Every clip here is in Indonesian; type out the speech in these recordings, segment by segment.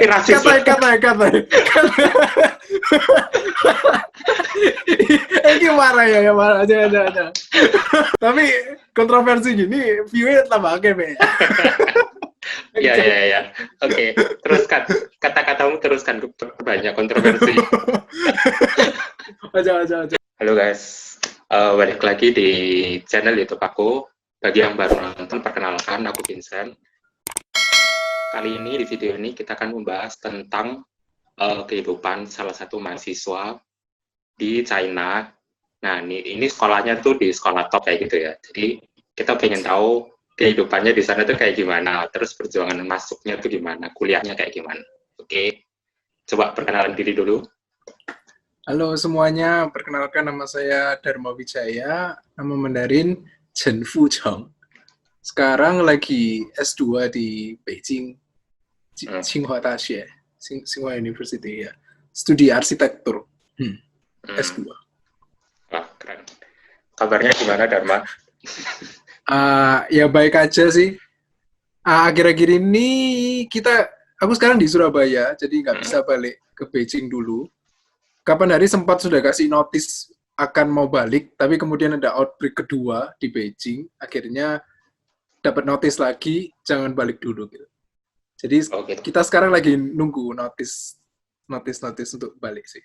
Rasis. Kata. Ini marah ya, marah aja. Tapi kontroversi gini, view-nya tambah akeh, Be. Ya. Oke, teruskan. Kata-katamu teruskan, banyak kontroversi. Aja. Halo guys, balik lagi di channel YouTube aku. Bagi yang baru nonton, perkenalkan, aku Vincent. Kali ini, di video ini, kita akan membahas tentang kehidupan salah satu mahasiswa di China. Nah, ini sekolahnya tuh di sekolah top kayak gitu ya. Jadi, kita pengen tahu kehidupannya di sana tuh kayak gimana, terus perjuangan masuknya tuh gimana, kuliahnya kayak gimana. Oke, coba perkenalan diri dulu. Halo semuanya, perkenalkan nama saya Dharma Wijaya, nama Mandarin Chen Fucheng. Sekarang lagi S2 di Beijing, Tsinghua Daxue, Tsinghua University ya. Studi arsitektur. S2. Wah, keren. Kabarnya gimana, Dharma? Ya baik aja sih. Akhir-akhir ini aku sekarang di Surabaya, jadi nggak bisa balik ke Beijing dulu. Kapan hari sempat sudah kasih notice akan mau balik, tapi kemudian ada outbreak kedua di Beijing, akhirnya dapat notice lagi, jangan balik dulu gitu. Jadi kita sekarang lagi nunggu notice untuk balik sih.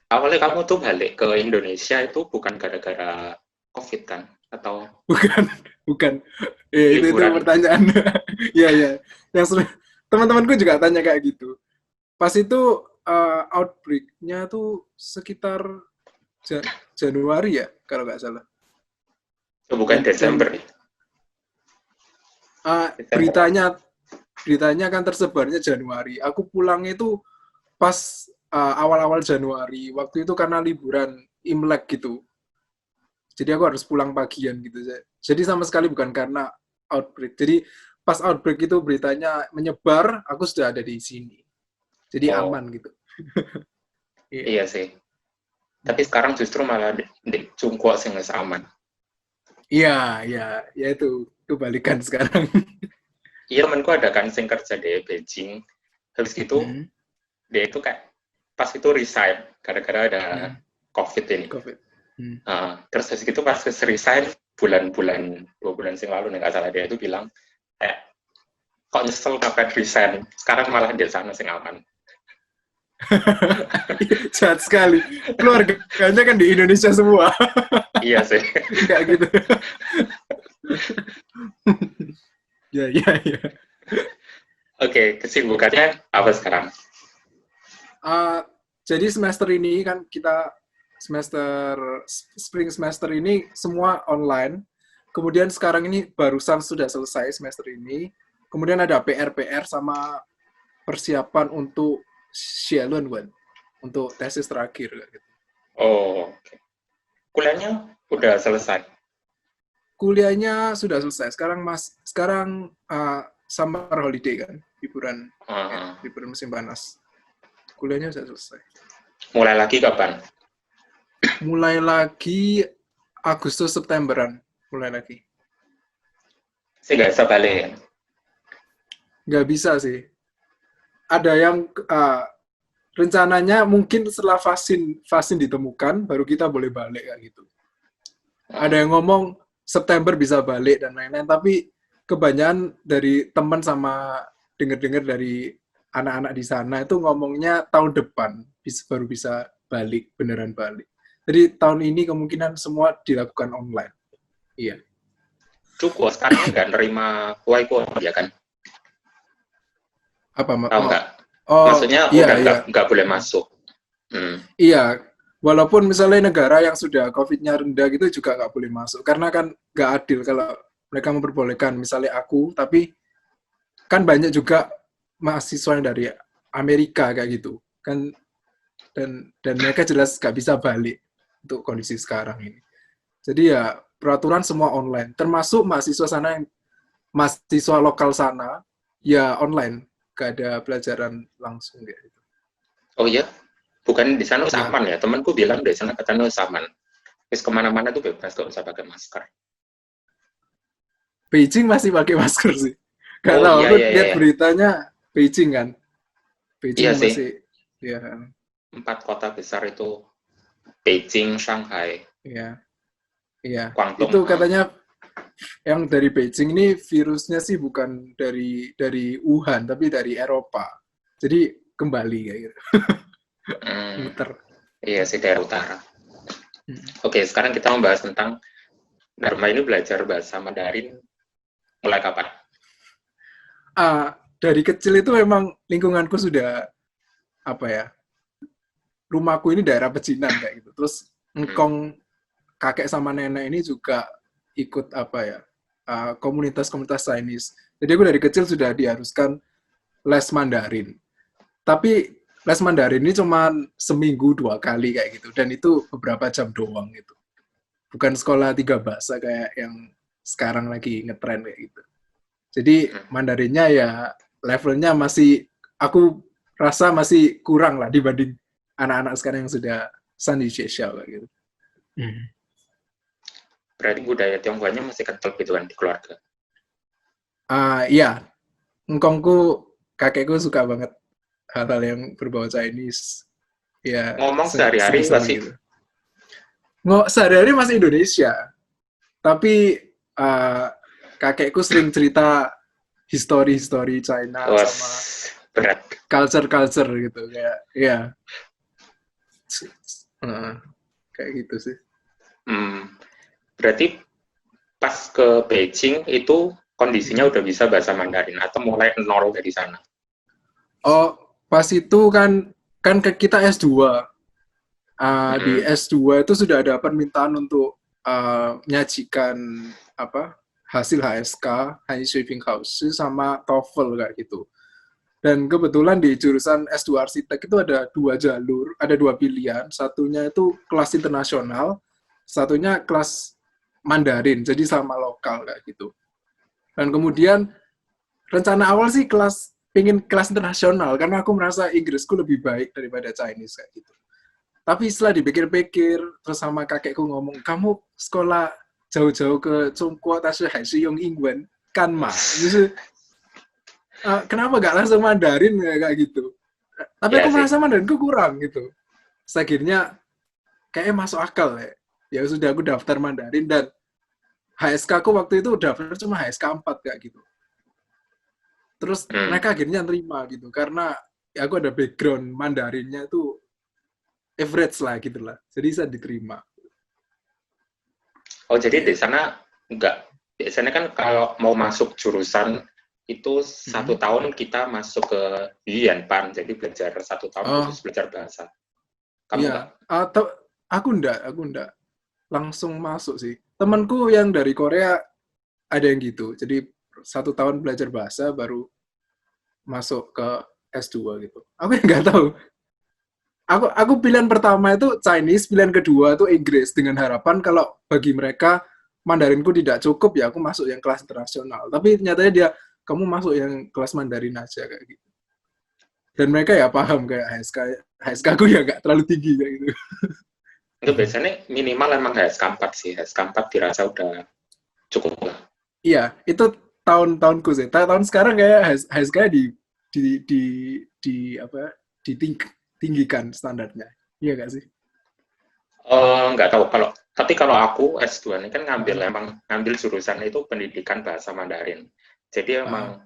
Awalnya kamu tuh balik ke Indonesia itu bukan gara-gara COVID kan? Atau bukan. Itu pertanyaan. Ya. Yang teman-temanku juga tanya kayak gitu. Pas itu outbreak-nya tuh sekitar Januari ya, kalau nggak salah. Bukan Desember. Beritanya kan tersebarnya Januari. Aku pulang itu pas awal-awal Januari. Waktu itu karena liburan Imlek gitu. Jadi aku harus pulang pagian gitu. Jadi sama sekali bukan karena outbreak. Jadi pas outbreak itu beritanya menyebar, aku sudah ada di sini. Jadi aman gitu. Iya sih. Tapi sekarang justru malah di Cungkuak sih nggak aman. Iya, itu kebalikan sekarang. Iya, temanku ada kan sing kerja di Beijing. Habis gitu, dia itu kayak pas itu resign gara-gara ada COVID ini. Terus habis itu pas resign bulan 2 bulan sing lalu nggak salah, dia itu bilang kok nyesel kapan resign, sekarang malah di sana sing aman. Jahat sekali. Keluarganya kan di Indonesia semua. Iya sih. Kayak gitu. Ya. Oke, kesibukannya apa sekarang? Jadi semester ini kan kita spring semester ini semua online. Kemudian sekarang ini barusan sudah selesai semester ini. Kemudian ada PR sama persiapan untuk Xiaolun untuk tesis terakhir gitu. Oke. Kuliahnya udah selesai? Kuliahnya sudah selesai. Sekarang summer holiday kan, liburan musim panas. Kuliahnya sudah selesai. Mulai lagi kapan? Mulai lagi Agustus Septemberan. Mulai lagi. Saya nggak bisa balik ya? Nggak bisa sih. Ada yang rencananya mungkin setelah vaksin ditemukan, baru kita boleh balik kayak gitu. Ada yang ngomong September bisa balik dan lain-lain, tapi kebanyakan dari teman sama dengar-dengar dari anak-anak di sana itu ngomongnya tahun depan baru bisa balik, beneran balik. Jadi tahun ini kemungkinan semua dilakukan online. Iya. Cukup, sekarang nggak nerima kuai-kuai ya kan? Apa? Tahu nggak? Maksudnya udah nggak boleh masuk. Iya, walaupun misalnya negara yang sudah COVID-nya rendah gitu juga nggak boleh masuk. Karena kan nggak adil kalau mereka memperbolehkan. Misalnya aku, tapi kan banyak juga mahasiswa yang dari Amerika kayak gitu. Kan dan mereka jelas nggak bisa balik untuk kondisi sekarang ini. Jadi ya peraturan semua online. Termasuk mahasiswa lokal sana, ya online. Gak ada pelajaran langsung kayak gitu. Oh iya? Bukan di sana aman ya? Temanku bilang di sana katanya aman. Terus kemana-mana tuh bebas, gak usah pakai masker. Beijing masih pakai masker sih. Gak tahu, aku lihat beritanya Beijing kan. Iya Beijing sih, masih ya 4 kota besar itu Beijing, Shanghai, ya ya. Guangdong. Itu katanya yang dari Beijing ini virusnya sih bukan dari Wuhan tapi dari Eropa. Jadi kembali kayak gitu. Hmm, Muter. iya sih daerah utara. Hmm. Oke, sekarang kita membahas tentang Dharma ini belajar bahasa Mandarin mulai kapan? Dari kecil itu memang lingkunganku sudah apa ya, rumahku ini daerah pecinan kayak gitu. Terus Hmm. engkong kakek sama nenek ini juga ikut apa ya, komunitas-komunitas Chinese. Jadi aku dari kecil sudah diharuskan les Mandarin. Tapi les Mandarin ini cuma seminggu 2 kali kayak gitu. Dan itu beberapa jam doang gitu. Bukan sekolah 3 bahasa kayak yang sekarang lagi ngetren kayak gitu. Jadi Mandarinnya ya levelnya masih, aku rasa masih kurang lah dibanding anak-anak sekarang yang sudah Sunny Sheshao kayak gitu. Berarti budaya Tionghoanya masih kental gitu kan di keluarga. Iya, engkongku, kakekku suka banget hal-hal yang berbau Chinese. Ya, Ngomong sehari-hari seneng-seneng pasti gitu. Sehari-hari masih Indonesia, tapi kakekku sering cerita history China was sama berat. culture gitu kayak ya. Kayak gitu sih. Berarti pas ke Beijing itu kondisinya udah bisa bahasa Mandarin atau mulai nol dari sana? Oh, pas itu kan kita S2. Di S2 itu sudah ada permintaan untuk menyajikan apa hasil HSK, High Sweeping House, sama TOEFL kayak gitu. Dan kebetulan di jurusan S2 Arsitek itu ada 2 jalur, ada 2 pilihan. Satunya itu kelas internasional, satunya kelas Mandarin, jadi sama lokal kayak gitu. Dan kemudian rencana awal sih pingin kelas internasional, karena aku merasa Inggrisku lebih baik daripada Chinese kayak gitu. Tapi setelah dipikir-pikir, terus sama kakekku ngomong, kamu sekolah jauh-jauh ke Zhongguo, tapi masih用英文, kan ma? Jadi, kenapa gak langsung Mandarin kayak gitu? Tapi Ya aku sih. merasa Mandarinku kurang gitu. Terus akhirnya kayaknya masuk akal ya. Ya sudah, aku daftar Mandarin, dan HSK aku waktu itu daftar cuma HSK 4 kayak gitu. Terus mereka akhirnya nerima gitu, karena ya aku ada background Mandarinnya itu average lah gitu lah. Jadi bisa diterima. Oh, jadi di Gitu. sana enggak. Biasanya kan kalau mau masuk jurusan itu 1 tahun kita masuk ke Yuanpan, jadi belajar 1 tahun Oh, khusus belajar bahasa. Kamu enggak? iya. Atau aku enggak langsung masuk sih. Temanku yang dari Korea ada yang gitu. Jadi 1 tahun belajar bahasa baru masuk ke S2 gitu. Aku yang nggak tahu. Aku pilihan pertama itu Chinese, pilihan kedua itu Inggris, dengan harapan kalau bagi mereka Mandarinku tidak cukup ya aku masuk yang kelas internasional. Tapi nyatanya dia, kamu masuk yang kelas Mandarin aja kayak gitu. Dan mereka ya paham kayak HSK aku ya nggak terlalu tinggi kayak gitu. Enggak, biasanya minimal emang HSK 4 sih. HSK 4 dirasa udah cukup lah. Iya, itu tahun-tahunku sih. Tahun sekarang kayak HSK di di di apa ditinggikan standarnya. Iya nggak sih? Nggak tahu kalau tapi kalau aku S2 ini kan Uh, ngambil jurusan itu pendidikan bahasa Mandarin. Jadi uh. emang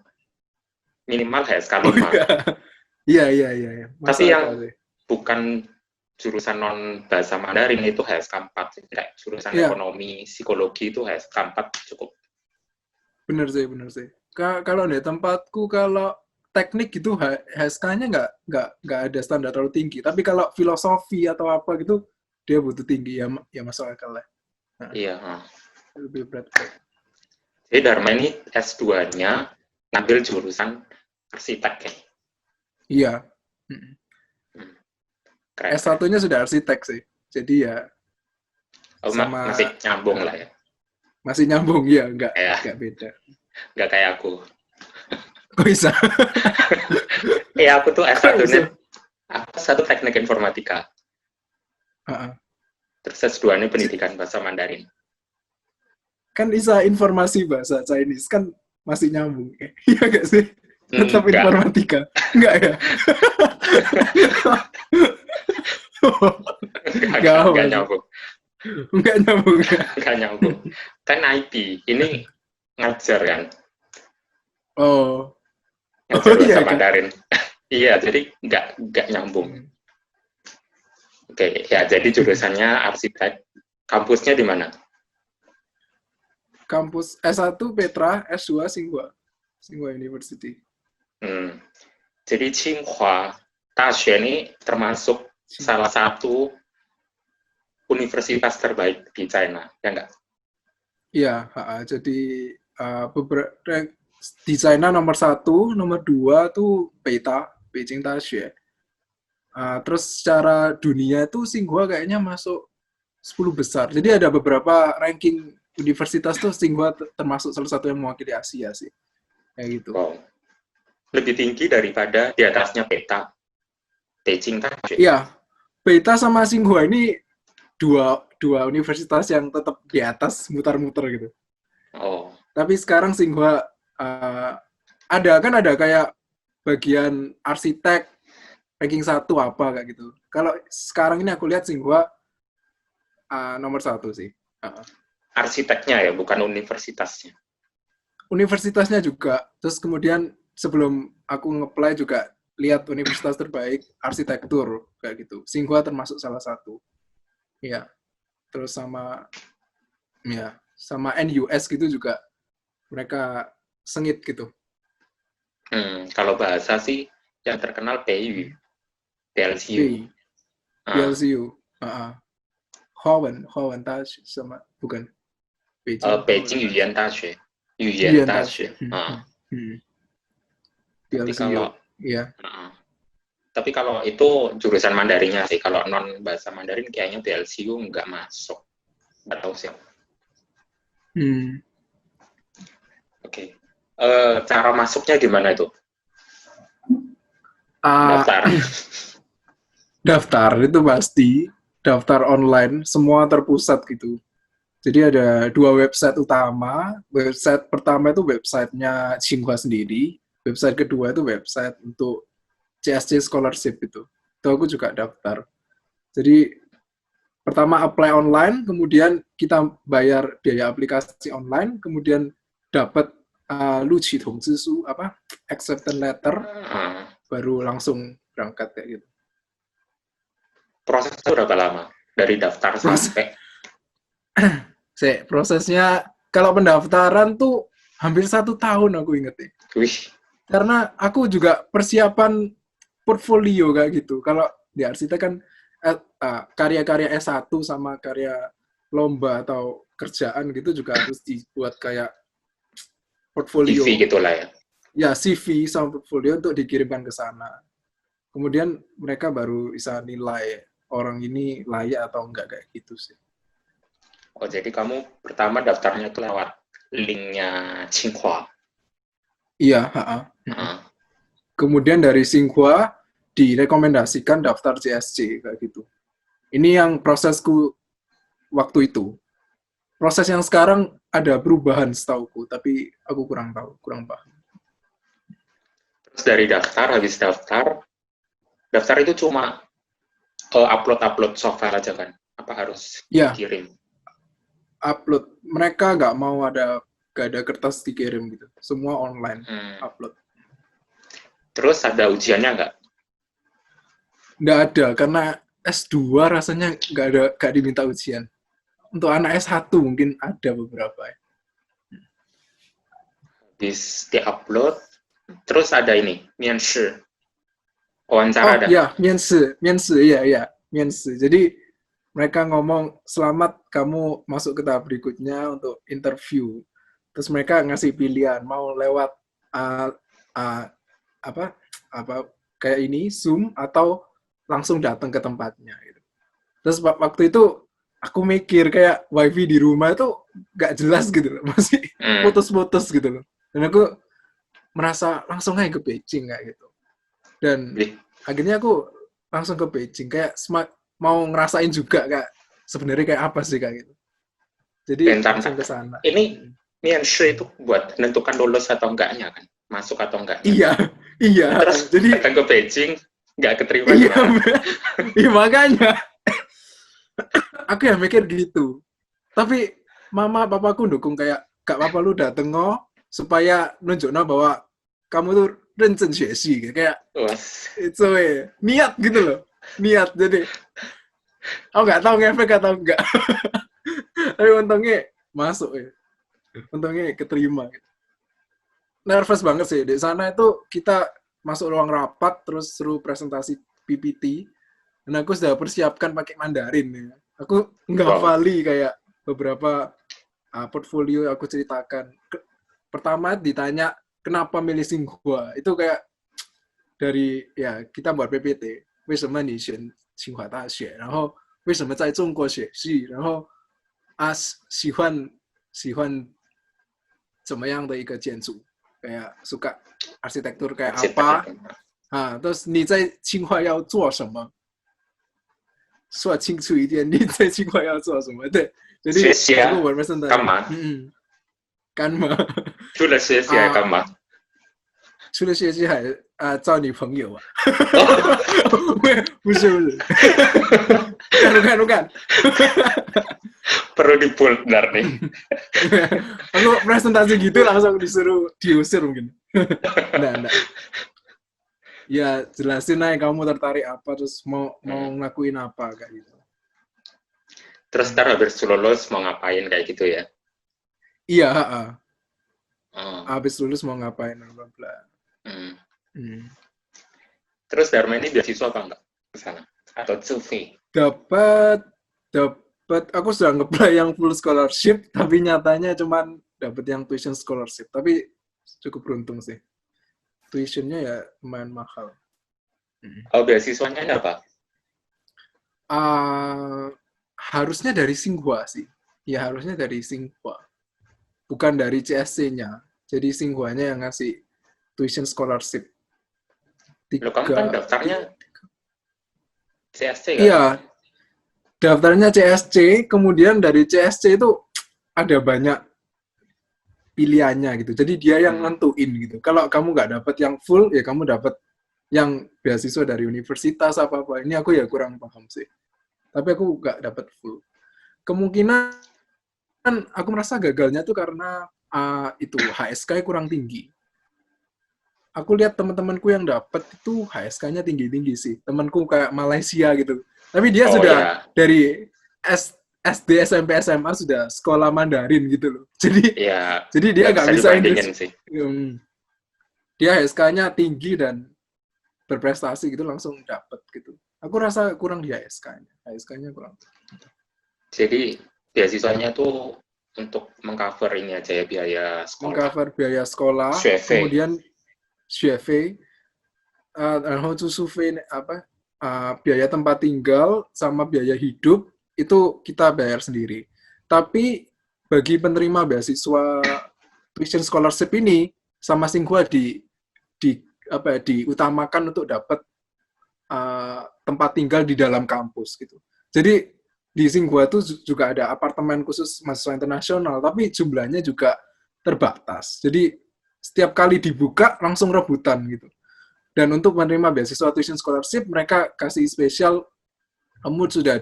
minimal HSK Oh 5. iya. Iya. Masuk Tapi akal yang sih. bukan jurusan non bahasa Mandarin itu HSK 4. Kayak jurusan Iya, ekonomi, psikologi itu HSK 4 cukup. bener sih. Kalau di tempatku, kalau teknik gitu HSK-nya nggak ada standar terlalu tinggi. Tapi kalau filosofi atau apa gitu, dia butuh tinggi ya, ya masuk akal lah. Nah, Iya. lebih berat. Jadi Dharma ini S2-nya ngambil jurusan arsitek ya. Iya. Keren. S1-nya sudah arsitek sih. Jadi ya Oh, sama masih nyambung lah ya. masih nyambung ya, Ya, nggak beda. nggak kayak aku. Kok bisa? Iya, aku tuh Kok bisa? S1-nya aku satu teknik informatika. Uh-uh. Terus S2-nya pendidikan bahasa Mandarin. Kan bisa informasi bahasa Chinese kan masih nyambung. Iya nggak sih? Tetap Enggak, informatika. Enggak ya? Enggak apa enggak sih? nyambung. Enggak nyambung ya? Enggak nyambung. Kan IP, ini ngajar kan, Oh. ngajar Oh bahasa iya kan? Mandarin. Iya, jadi enggak nyambung. Oke, ya jadi jurusannya arsitek. Kampusnya di mana? Kampus S1 Petra, S2 Tsinghua. Tsinghua University. Hmm. Jadi Tsinghua Daxue ini termasuk salah satu universitas terbaik di China, ya enggak? Iya, jadi beberapa di China nomor 1, nomor 2 tuh Peita, Beijing Daxue. Terus secara dunia itu Tsinghua kayaknya masuk 10 besar. Jadi ada beberapa ranking universitas tuh Tsinghua termasuk salah satu yang mewakili Asia sih. Kayak gitu. Wow. Lebih tinggi daripada di atasnya Peta, Beijing Daxue. Iya, Peita sama Tsinghua ini dua universitas yang tetap di atas mutar-mutar gitu. Oh, Tapi sekarang Tsinghua ada kayak bagian arsitek ranking 1 apa kayak gitu. Kalau sekarang ini aku lihat Tsinghua nomor 1 sih. arsiteknya ya, bukan universitasnya. Universitasnya juga. Terus kemudian sebelum aku nge-apply juga lihat universitas terbaik arsitektur kayak gitu. Tsinghua termasuk salah satu. Iya. Terus sama NUS gitu juga mereka sengit gitu. Kalau bahasa sih yang terkenal PU, PLCU. B, PLCU, Howen Tash sama bukan Beijing Beijing Howen Tash. Yuan Daxue, Yuan Yuan Tash. Daxue. Tapi PLCU, kalau iya. tapi kalau itu jurusan Mandarinnya sih, kalau non bahasa Mandarin kayaknya PLCU nggak masuk. Nggak tahu sih. Oke. Cara masuknya gimana itu? Daftar. Daftar itu pasti daftar online, semua terpusat gitu. Jadi ada 2 website utama. Website pertama itu websitenya Tsinghua sendiri. Website kedua itu website untuk CSC Scholarship itu. Itu aku juga daftar. Jadi pertama apply online, kemudian kita bayar biaya aplikasi online, kemudian dapat Luqi Tongzisu acceptance letter, baru langsung berangkat kayak gitu. Prosesnya berapa lama dari daftar sampai? Prosesnya kalau pendaftaran tuh hampir 1 tahun aku inget ya. Wih. Karena aku juga persiapan portfolio kayak gitu. Kalau di arsitek kan karya-karya S1 sama karya lomba atau kerjaan gitu juga harus dibuat kayak portfolio. CV gitulah ya. Ya, CV sama portfolio untuk dikirimkan ke sana. Kemudian mereka baru bisa nilai orang ini layak atau enggak kayak gitu sih. Oh, jadi kamu pertama daftarnya itu lewat linknya Tsinghua. Iya, Kemudian dari Tsinghua direkomendasikan daftar CSC kayak gitu. Ini yang prosesku waktu itu. Proses yang sekarang ada perubahan setauku, tapi aku kurang tahu, kurang paham. Terus dari habis daftar itu cuma upload software aja kan? Apa harus dikirim? Upload. Mereka nggak ada kertas dikirim gitu. Semua online upload. Terus ada ujiannya nggak? Nggak ada, karena S2 rasanya nggak diminta ujian. Untuk anak S1 mungkin ada beberapa. Di-upload, terus ada ini, Mianshi. Wawancara ada? Ya, Mianshi, iya. Mianshi. Jadi mereka ngomong, selamat kamu masuk ke tahap berikutnya untuk interview. Terus mereka ngasih pilihan, mau lewat kayak ini, Zoom, atau langsung datang ke tempatnya. Gitu. Terus waktu itu, aku mikir kayak wifi di rumah itu nggak jelas gitu loh. Masih putus-putus gitu loh. Dan aku merasa langsung aja ke Beijing kayak gitu. Dan akhirnya aku langsung ke Beijing. Kayak mau ngerasain juga kayak sebenarnya kayak apa sih kayak gitu. Jadi langsung ke sana. Ini Mianshi itu buat menentukan lulus atau enggaknya kan? masuk atau enggaknya. Iya, iya. Terus Jadi datang ke Beijing nggak keterima iya, gimana? iya makanya aku yang mikir gitu. Tapi mama papaku dukung kayak gak apa-apa lu dateng supaya nunjukno bahwa kamu tuh rencen sih kayak Was. it's a way. Niat gitu loh. Niat jadi aku nggak tahu ngefek atau enggak. Tapi untungnya masuk ya. Untungnya keterima. Nervous banget sih. Di sana itu kita masuk ruang rapat, terus suruh presentasi PPT. Dan aku sudah persiapkan pakai Mandarin. Ya. Aku nggak kayak beberapa portfolio aku ceritakan. Pertama ditanya, kenapa milih Tsinghua? Itu kayak dari, ya kita buat PPT. 为什么你选清华大学？然后为什么在中国学习？然后喜欢怎么样的一个建筑？ kayak suka arsitektur kayak apa? Terus 你在清华要做什么？ 说清楚一点，你在清华要做什么？对，jadi aku buat presentasi. 干嘛？干嘛？除了学习还干嘛？除了学习还找女朋友啊？不是，bukan. Perlu dipulgar nih. Aku presentasi gitu langsung disuruh diusir mungkin. Enggak. Ya jelasin aja kamu tertarik apa, terus mau ngelakuin apa kayak gitu. Terus ntar habis lulus mau ngapain kayak gitu ya? Iya, habis lulus mau ngapain, bla bla. Terus Dharma ini beasiswa apa enggak ke sana? Atau CV? Dapat. Aku sudah nge-apply yang full scholarship, tapi nyatanya cuman dapat yang tuition scholarship. Tapi cukup beruntung sih. Tuitionnya ya lumayan mahal. Oh, beasiswanya apa? Harusnya dari Tsinghua sih. Ya harusnya dari Tsinghua. Bukan dari CSC-nya. Jadi Tsinghua-nya yang ngasih tuition scholarship. Loh, kamu kan daftarnya CSC kan? Iya. Daftarnya CSC, kemudian dari CSC itu ada banyak pilihannya gitu. Jadi dia yang nentuin gitu. Kalau kamu nggak dapat yang full, ya kamu dapat yang beasiswa dari universitas apa-apa. Ini aku ya kurang paham sih. Tapi aku nggak dapat full. Kemungkinan aku merasa gagalnya tuh karena itu HSK kurang tinggi. Aku lihat teman-temanku yang dapat itu HSK-nya tinggi-tinggi sih. Temanku kayak Malaysia gitu. Tapi dia sudah dari SD, SMP, SMA sudah sekolah Mandarin gitu loh. Jadi dia nggak bisa Inggris. Dia HSK-nya tinggi dan berprestasi gitu langsung dapat gitu. Aku rasa kurang di HSK-nya. HSK-nya kurang. Jadi beasiswanya tuh untuk mengcover ini aja ya, biaya sekolah. Mengcover biaya sekolah, kemudian 学费, 然后住宿费biaya tempat tinggal sama biaya hidup itu kita bayar sendiri. Tapi bagi penerima beasiswa tuition scholarship ini sama Tsinghua diutamakan untuk dapat tempat tinggal di dalam kampus gitu. Jadi di Tsinghua itu juga ada apartemen khusus mahasiswa internasional, tapi jumlahnya juga terbatas. Jadi setiap kali dibuka langsung rebutan gitu. Dan untuk menerima beasiswa tuition scholarship mereka kasih spesial, kamu sudah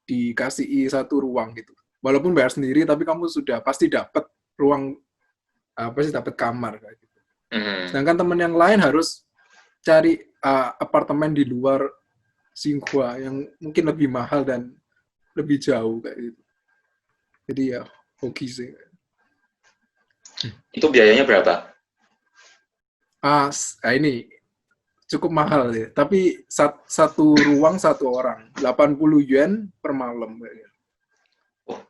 dikasih satu ruang gitu. Walaupun bayar sendiri tapi kamu sudah pasti dapat ruang, pasti dapat kamar kayak gitu. Sedangkan teman yang lain harus cari apartemen di luar Tsinghua yang mungkin lebih mahal dan lebih jauh kayak gitu. Jadi ya hoki sih. Itu biayanya berapa? Ini cukup mahal ya. Tapi satu ruang satu orang, 80 yuan per malam kayaknya. Oh,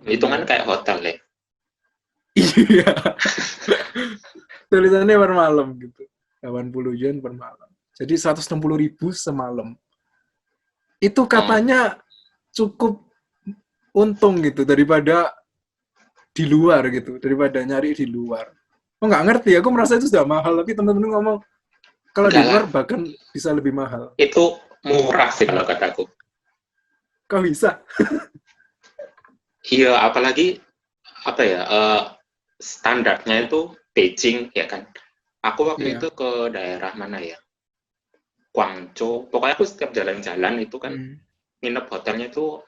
hitungan kayak hotel ya? Iya. Tulisannya per malam gitu. 80 yuan per malam. Jadi 160.000 semalam. Itu katanya cukup untung gitu daripada di luar gitu, daripada nyari di luar. Nggak ngerti, aku merasa itu sudah mahal, tapi teman-teman ngomong kalau di luar bahkan bisa lebih mahal. Itu murah sih kalau kataku. Kok bisa? Iya, apalagi standarnya itu Beijing ya kan. Aku waktu Iya. itu ke daerah mana ya? Guangzhou. Pokoknya aku setiap jalan-jalan itu kan Hmm. nginep hotelnya itu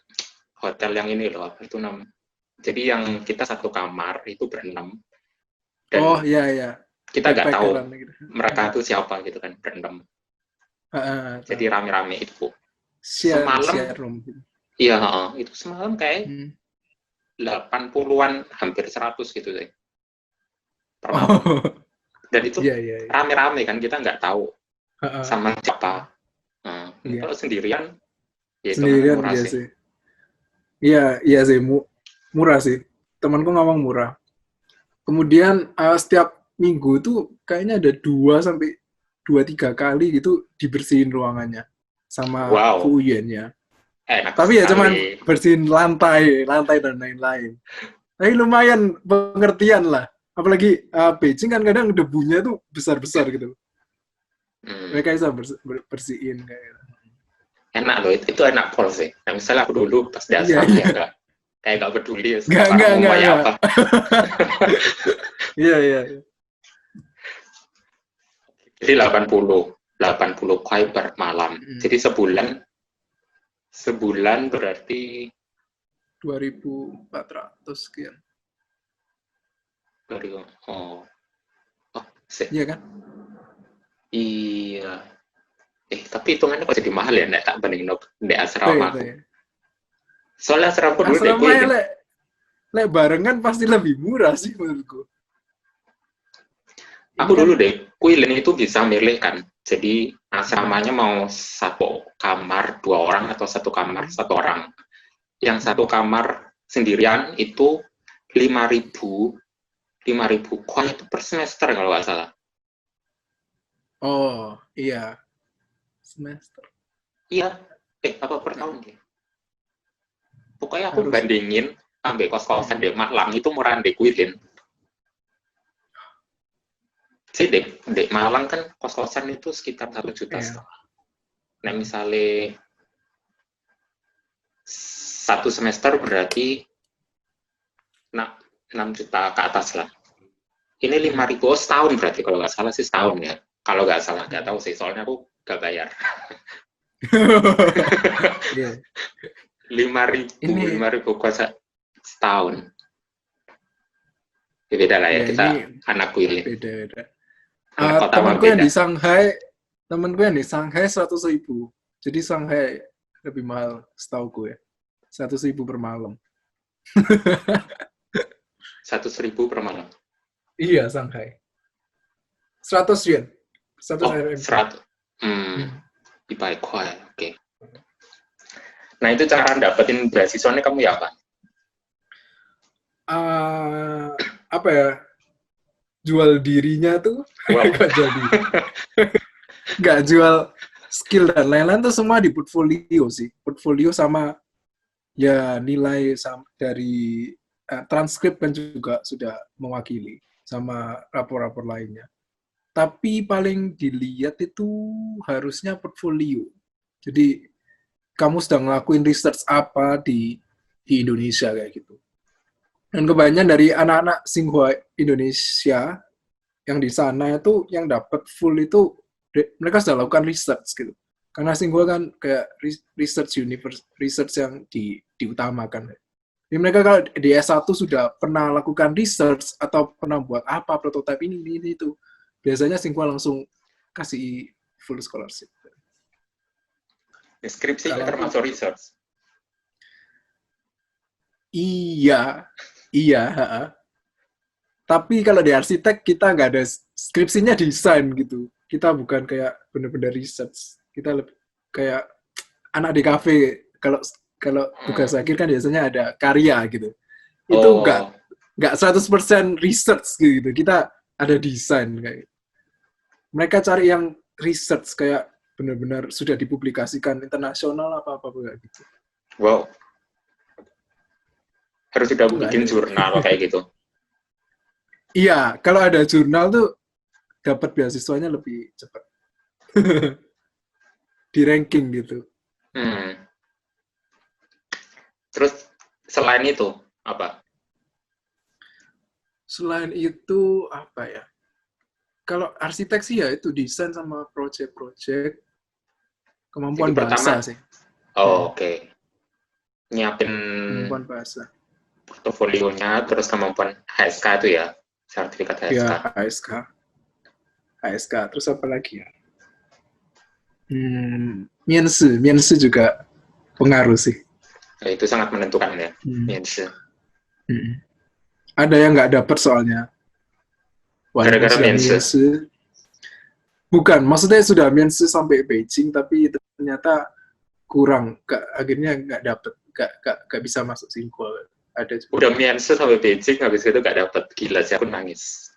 hotel yang ini loh, apa itu namanya? Jadi yang kita satu kamar itu berenam Oh dan iya iya. kita nggak tahu Backpackeran gitu. mereka itu siapa gitu kan, berenam. Jadi Tahu. rame-rame itu. Share Semalam, share room. iya itu semalam kayak Hmm. 80-an, hampir 100 gitu deh per malam. Oh Dan itu iya iya. Iya. rame-rame kan, kita nggak tahu Heeh. sama siapa. Nah, Iya. kalau sendirian, ya hitungannya Sendirian murah iya sih. sih. Iya iya sih murah sih. Temanku ngomong murah. Kemudian setiap minggu itu kayaknya ada 2 sampai 3 kali gitu dibersihin ruangannya sama Wow, Fuyennya. enak Tapi ya cuman sekali. bersihin lantai dan lain-lain. Tapi lumayan pengertian lah. Apalagi Beijing kan kadang debunya tuh besar-besar gitu. Hmm, Mereka bisa bersihin kayak gitu. enak loh, itu enak pol sih. Nah, misalnya aku dulu pas di Iya, asrama iya. ya kayak nggak peduli ya, orang mau Enggak, kayak enggak. apa. Iya, iya. Jadi 80 kuai per malam. Mm. Jadi sebulan berarti 2.400 sekian. dari oh sih. Iya kan? Iya. Tapi hitungannya kok jadi mahal ya, nek tak bandingin di asrama Tuh, aku. ya. Soalnya asrama dulu dek Asrama ya kuilin. lek barengan pasti lebih murah sih menurutku. Ini Aku kan dulu deh, kuilin itu bisa milih kan. Jadi mm, asramanya mau satu kamar 2 orang atau satu kamar mm, 1 orang. Yang satu mm. kamar sendirian itu 5.000 kuai itu per semester kalau nggak salah. Oh, iya. Semester. Iya, apa per tahun ya? Pokoknya aku Harus. bandingin ambil kos-kosan Mm. di Malang itu murah di kuilin. Jadi di Malang kan kos-kosan itu sekitar 1,5 juta. Iya. Nah misalnya 1 semester berarti 6 juta ke atas lah. Ini 5.000 setahun berarti kalau nggak salah sih setahun ya. Kalau nggak salah nggak tahu sih soalnya aku nggak bayar. Iya. 5.000 Ini 5.000 kuasa setahun. Ya, beda lah ya ya kita ini anak kuilin. beda-beda. Anak kota mah Temanku yang beda. di Shanghai, temanku yang di Shanghai 100.000. Jadi Shanghai lebih mahal setauku ya. 100.000 per malam. 100.000 per malam. Iya, Shanghai. 100 yen. 100 Oh, RMB. 100. Hmm. Ibai kuai. Oke. Nah itu cara dapetin beasiswanya kamu ya apa? Apa ya? Jual dirinya tuh Wow. gak jual diri. Gak jual skill dan lain-lain tuh semua di portfolio sih. Portfolio sama ya nilai dari transkrip kan juga sudah mewakili sama rapor-rapor lainnya. Tapi paling dilihat itu harusnya portfolio. Jadi kamu sedang ngelakuin research apa di Indonesia kayak gitu. Dan kebanyakan dari anak-anak Tsinghua Indonesia yang di sana itu yang dapat full itu mereka sudah lakukan research gitu. Karena Tsinghua kan kayak research yang diutamakan. Jadi mereka kalau di S1 sudah pernah lakukan research atau pernah buat apa prototipe ini itu. Biasanya Tsinghua langsung kasih full scholarship. Deskripsinya Kalau aku termasuk research. iya, iya. Tapi kalau di arsitek kita nggak ada skripsinya desain gitu. Kita bukan kayak benar-benar research. Kita lebih kayak anak di kafe. Kalau kalau tugas akhir kan biasanya ada karya gitu. Itu Oh, nggak 100% research gitu. Kita ada desain kayak. Mereka cari yang research kayak benar-benar sudah dipublikasikan internasional apa kayak gitu. wow. Harus sudah Itu nggak bikin ada. jurnal kayak gitu. Iya, kalau ada jurnal tuh dapat beasiswanya lebih cepat. Di ranking gitu. Hmm. Terus selain itu apa? Selain itu apa ya? Kalau arsitek sih ya itu desain sama project-project, Itu kemampuan bahasa pertama, sih. oh, oke. Nyiapin Kemampuan bahasa. portofolionya, terus kemampuan HSK itu ya, sertifikat HSK. Ya HSK, HSK. Terus apa lagi ya? Miansi juga pengaruh sih. Ya, itu sangat menentukan ya, Hmm. Miense. Hmm. Ada yang nggak dapat soalnya, walaupun Gara-gara sudah Miense. Miansi. Bukan, maksudnya sudah Miansi sampai Beijing, tapi ternyata kurang, akhirnya nggak dapet, nggak bisa masuk Singapura. Ada juga. Udah Miense sampai Beijing, habis itu gak dapet. Gila sih, aku nangis.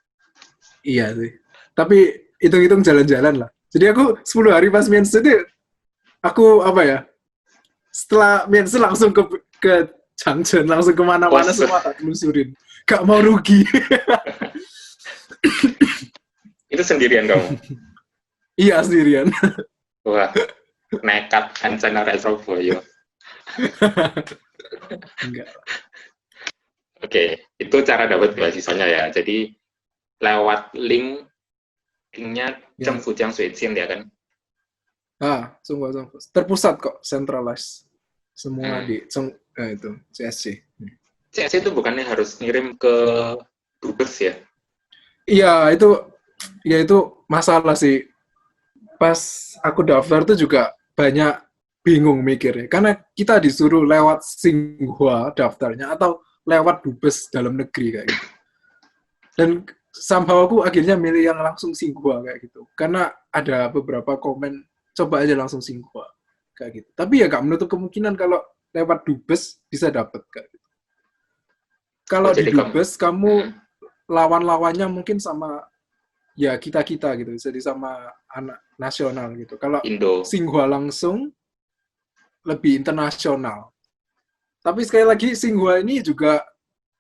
Iya sih. Tapi hitung-hitung jalan-jalan lah. Jadi aku 10 hari pas Miansi itu, aku apa ya, setelah Miansi langsung ke Changchun, langsung kemana-mana Wes, semua tak telusurin. Gak mau rugi. itu sendirian kamu? Iya sendirian. Wah, nekat Hancana Surabaya. Enggak. Oke, itu cara dapat beasiswanya ya. Jadi lewat linknya Ya. Zhengfu Jiang Suicin ya kan? Sungguh. Terpusat kok, centralized. Semua Hmm. di itu, CSC. CS itu bukannya harus ngirim ke Dubes ya? Iya, itu masalah sih. Pas aku daftar tuh juga banyak bingung mikirnya. Karena kita disuruh lewat Singhua daftarnya atau lewat Dubes dalam negeri kayak gitu. Dan somehow aku akhirnya milih yang langsung Singhua kayak gitu. Karena ada beberapa komen, coba aja langsung Singhua kayak gitu. Tapi ya gak menutup kemungkinan kalau lewat Dubes bisa dapet kayak gitu. Oh, Kalau di jadi kamu, Dubes kamu lawan-lawannya mungkin sama ya kita-kita gitu, jadi sama anak nasional gitu. Kalau Indo. Singhua langsung lebih internasional. Tapi sekali lagi Singhua ini juga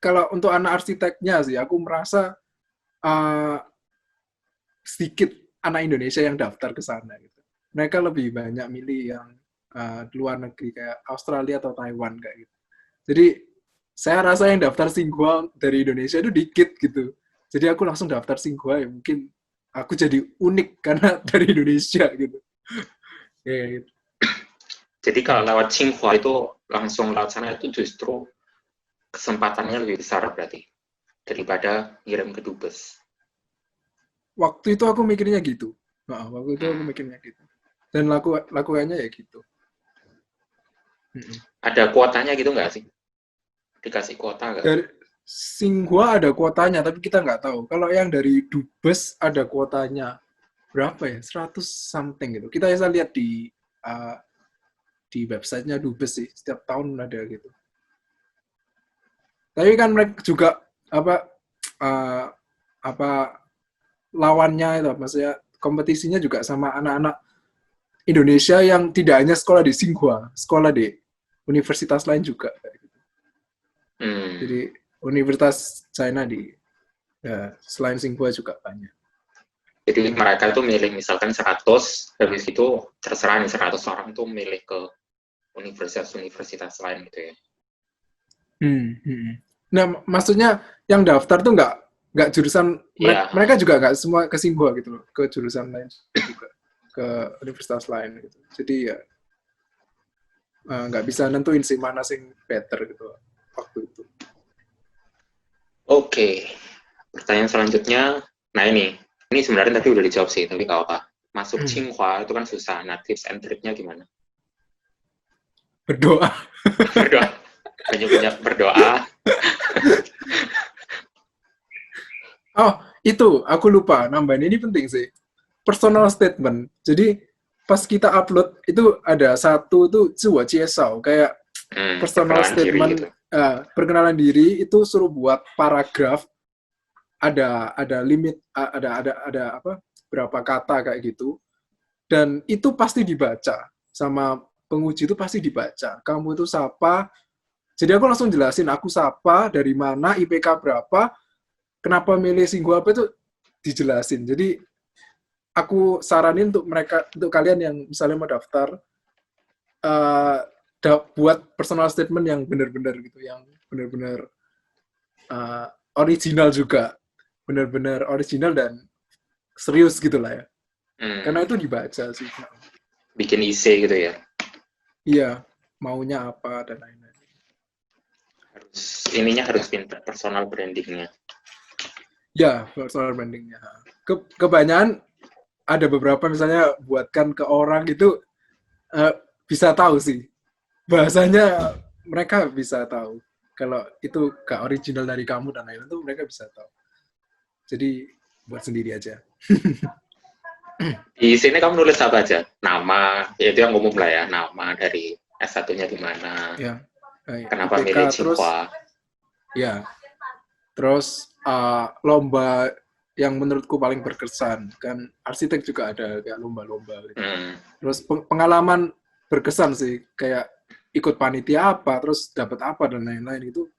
kalau untuk anak arsiteknya sih aku merasa uh, sedikit anak Indonesia yang daftar ke sana gitu. Mereka lebih banyak milih yang di luar negeri kayak Australia atau Taiwan kayak gitu. Jadi saya rasa yang daftar Singhua dari Indonesia itu dikit gitu. Jadi aku langsung daftar Singhua ya mungkin aku jadi unik karena dari Indonesia gitu. Ya, gitu. Jadi kalau lewat Tsinghua itu langsung lewat sana itu justru kesempatannya lebih besar berarti daripada ngirim ke Dubes. Waktu itu aku mikirnya gitu. Waktu itu aku Hmm. mikirnya gitu. Dan lakukannya ya gitu. Ada kuotanya gitu nggak sih? Dikasih kuota nggak? Dari Singhua ada kuotanya, tapi kita nggak tahu. Kalau yang dari Dubes ada kuotanya berapa ya? 100 something gitu. Kita bisa lihat di websitenya Dubes sih. Setiap tahun ada gitu. Tapi kan mereka juga apa uh, apa lawannya itu, maksudnya kompetisinya juga sama anak-anak Indonesia yang tidak hanya sekolah di Singhua, sekolah di universitas lain juga. Jadi universitas China selain Singhua juga banyak. Jadi mereka itu milih misalkan 100, habis itu terserah nih 100 orang tuh milih ke universitas-universitas lain gitu ya. Nah, maksudnya yang daftar tuh nggak jurusan Iya. mereka juga nggak semua ke Singhua gitu loh, ke jurusan lain juga, ke universitas lain gitu. Jadi ya nggak bisa nentuin sih mana sing better gitu waktu itu. Oke. Pertanyaan selanjutnya, nah ini sebenarnya tadi udah dijawab sih, tapi nggak apa. Masuk Tsinghua itu kan susah. Nah, tips and triknya gimana? Berdoa. Berdoa. Banyak-banyak berdoa. Oh, itu aku lupa nambahin, ini penting sih. Personal statement. Jadi pas kita upload itu ada satu tuh zhuo jieshao, kayak personal Perkenalan diri gitu. statement, perkenalan diri itu suruh buat paragraf, ada limit, ada apa berapa kata kayak gitu, dan itu pasti dibaca sama penguji, itu pasti dibaca. Kamu itu siapa? Jadi aku langsung jelasin aku siapa, dari mana, IPK berapa, kenapa milih Singhua apa itu dijelasin. Jadi aku saranin untuk kalian yang misalnya mau daftar, buat personal statement yang benar-benar gitu, yang benar-benar original juga, benar-benar original dan serius gitu lah ya. Karena Hmm, itu dibaca sih. bikin isi gitu ya. Iya, maunya apa dan lain-lain. Harus pintar personal brandingnya. Ya, personal brandingnya. Kebanyakan ada beberapa misalnya buatkan ke orang itu eh, bisa tahu sih. Bahasanya mereka bisa tahu. Kalau itu gak original dari kamu dan lain-lain itu mereka bisa tahu. Jadi buat sendiri aja. Di sini kamu nulis apa aja? Nama, ya itu yang umum lah ya. Nama dari S1-nya di mana, Ya, kenapa IPK milih terus Tsinghua. ya, terus lomba yang menurutku paling berkesan kan arsitek juga ada kayak lomba-lomba gitu. Hmm, Terus pengalaman berkesan sih kayak ikut panitia apa, terus dapat apa dan lain-lain itu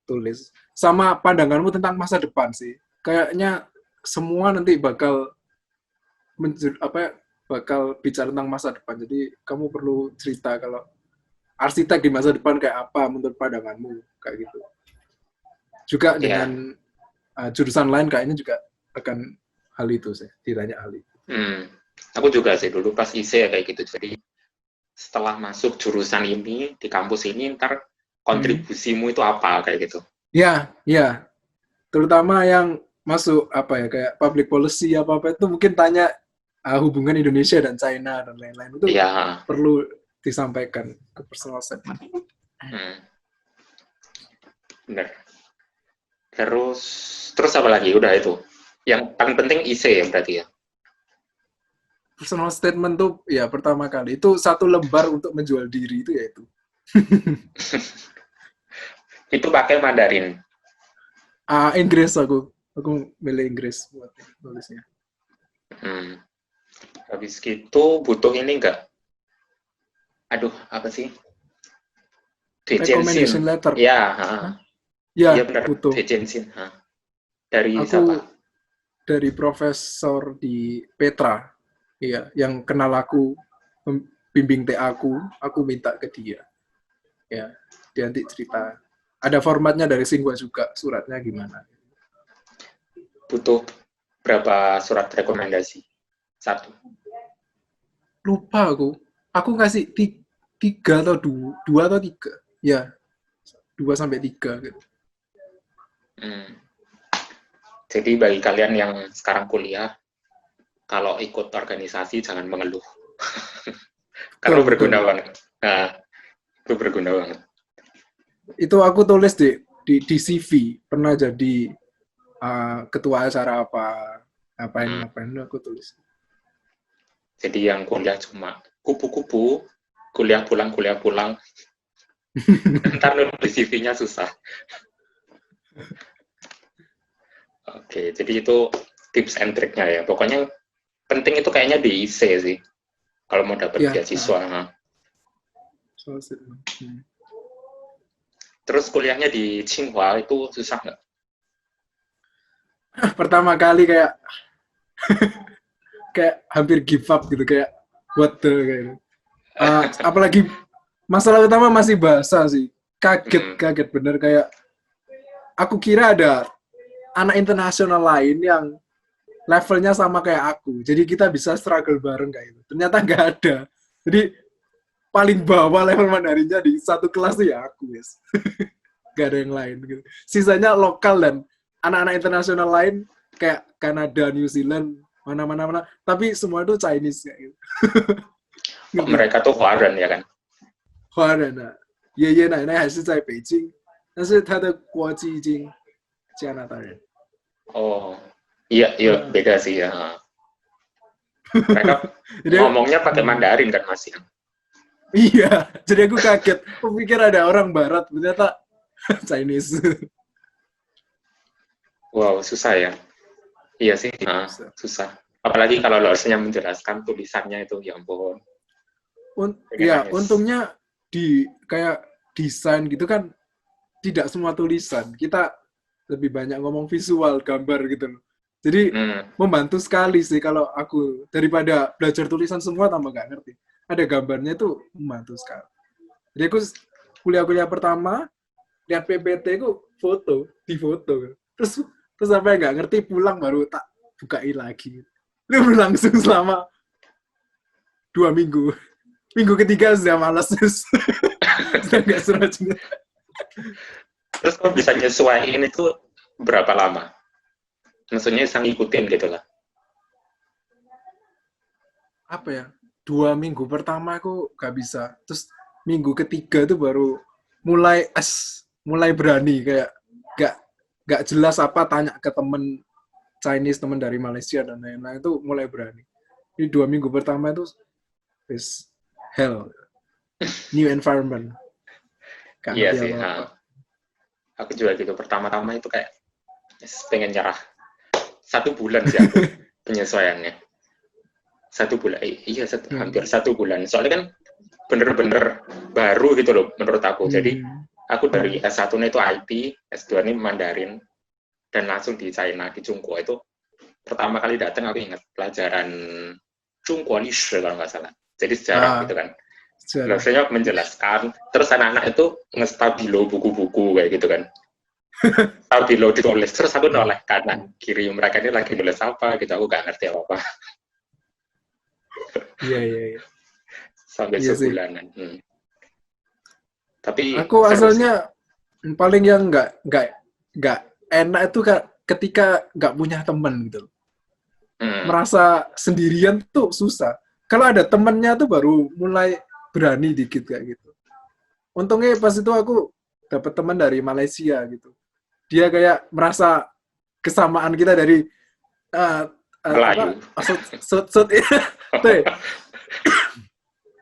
tulis. Sama pandanganmu tentang masa depan sih. Kayaknya semua nanti bakal apa ya, bakal bicara tentang masa depan. Jadi kamu perlu cerita kalau arsitek di masa depan kayak apa menurut pandanganmu kayak gitu. Juga ya. dengan jurusan lain kayaknya juga akan hal itu sih, ditanya hal itu. Hmm. Aku juga sih dulu pas IC ya kayak gitu. Jadi setelah masuk jurusan ini di kampus ini ntar kontribusimu itu apa kayak gitu. Ya, ya, terutama yang masuk apa ya kayak public policy apa apa itu mungkin tanya hubungan Indonesia dan China dan lain-lain itu Iya. perlu disampaikan ke personal statement. Hmm, bener. Terus terus apa lagi? Udah itu. Yang paling penting IC ya berarti ya. Personal statement tuh ya pertama kali itu satu lembar untuk menjual diri itu ya itu. Itu pakai Mandarin. Inggris aku milih Inggris buat nulisnya. Hmm. Habis gitu butuh ini enggak? Aduh, apa sih? Recommendation Dejensin. letter. Ya, Hah? iya Ya, benar, butuh. Dejensin. Dari Aku siapa? dari profesor di Petra, iya, yang kenal aku, bimbing TA aku minta ke dia. Ya, dia nanti cerita. Ada formatnya dari Singhua juga, suratnya gimana. Butuh berapa surat rekomendasi? Satu. Lupa aku. Aku ngasih tiga atau dua atau tiga. Ya, 2 sampai 3 gitu. Hmm. Jadi bagi kalian yang sekarang kuliah, kalau ikut organisasi jangan mengeluh. Karena Betul, betul. berguna banget. Nah, itu berguna banget. Itu aku tulis di CV. Pernah jadi ketua acara apa, Hmm. ngapain aku tulis. Jadi yang kuliah cuma kupu-kupu, kuliah pulang, ntar nulis CV-nya susah. Oke, jadi itu tips and triknya ya. Pokoknya penting itu kayaknya di IC sih. Kalau mau dapat Ya, beasiswa. Nah. soal statement. Terus kuliahnya di Tsinghua itu susah nggak? Pertama kali kayak hampir give up gitu kayak what the kayak gitu. Apalagi masalah utama masih bahasa sih. Hmm. Kaget bener kayak aku kira ada anak internasional lain yang levelnya sama kayak aku. Jadi kita bisa struggle bareng kayak gitu. Ternyata nggak ada. Jadi paling bawah level Mandarinnya di satu kelas tuh ya aku, guys. Gak ada yang lain gitu. Sisanya lokal dan anak-anak internasional lain kayak Kanada, New Zealand, mana. Tapi semua itu Chinese kayak gitu. Oh, Ngerti gak? mereka tuh Huaran ya kan? 华人啊，爷爷奶奶还是在北京，但是他的国籍已经加拿大人。Oh, iya, iya beda sih ya. Mereka Jadi ngomongnya pakai Mandarin kan masih. iya, jadi aku kaget. Aku pikir ada orang Barat, ternyata Chinese. Wow, susah ya. Iya sih, susah. Apalagi kalau lo harusnya menjelaskan tulisannya itu, ya ampun. Pengen Ya, nangis. untungnya di kayak desain gitu kan tidak semua tulisan. Kita lebih banyak ngomong visual, gambar gitu loh. Jadi Hmm. membantu sekali sih kalau aku daripada belajar tulisan semua tambah gak ngerti. Ada gambarnya itu membantu sekali. Jadi aku kuliah-kuliah pertama lihat PPT ku di foto. Terus sampai nggak ngerti pulang baru tak bukai lagi. Lu berlangsung selama 2 minggu. Minggu ketiga sudah malas, sudah nggak serajin. Terus kok bisa nyesuaiin itu berapa lama? Maksudnya bisa ngikutin gitu lah. Apa ya? 2 minggu pertama aku nggak bisa. Terus minggu ketiga tuh baru mulai berani kayak nggak jelas apa tanya ke temen Chinese, temen dari Malaysia dan lain-lain itu mulai berani. Di 2 minggu pertama itu is hell, new environment. Iya sih. Aku juga gitu. Pertama-tama itu kayak pengen nyerah. 1 bulan sih aku penyesuaiannya. 1 bulan, hampir 1 bulan. Soalnya kan bener-bener baru gitu loh menurut aku. Jadi aku dari S1-nya itu IT, S2-nya Mandarin, dan langsung di China, di Zhongguo itu. Pertama kali datang aku ingat pelajaran Zhongguo Lishi kalau nggak salah. Jadi sejarah gitu kan. Biasanya menjelaskan, terus anak-anak itu ngestabilo buku-buku kayak gitu kan. Stabilo ditulis, terus aku noleh kanan kiri, mereka ini lagi nulis apa gitu, aku nggak ngerti apa-apa. Iya. Sampai sebulanan. Tapi aku asalnya paling yang nggak enak itu ketika nggak punya teman gitu. Merasa sendirian tuh susah. Kalau ada temennya tuh baru mulai berani dikit kayak gitu. Untungnya pas itu aku dapat teman dari Malaysia gitu. Dia kayak merasa kesamaan kita dari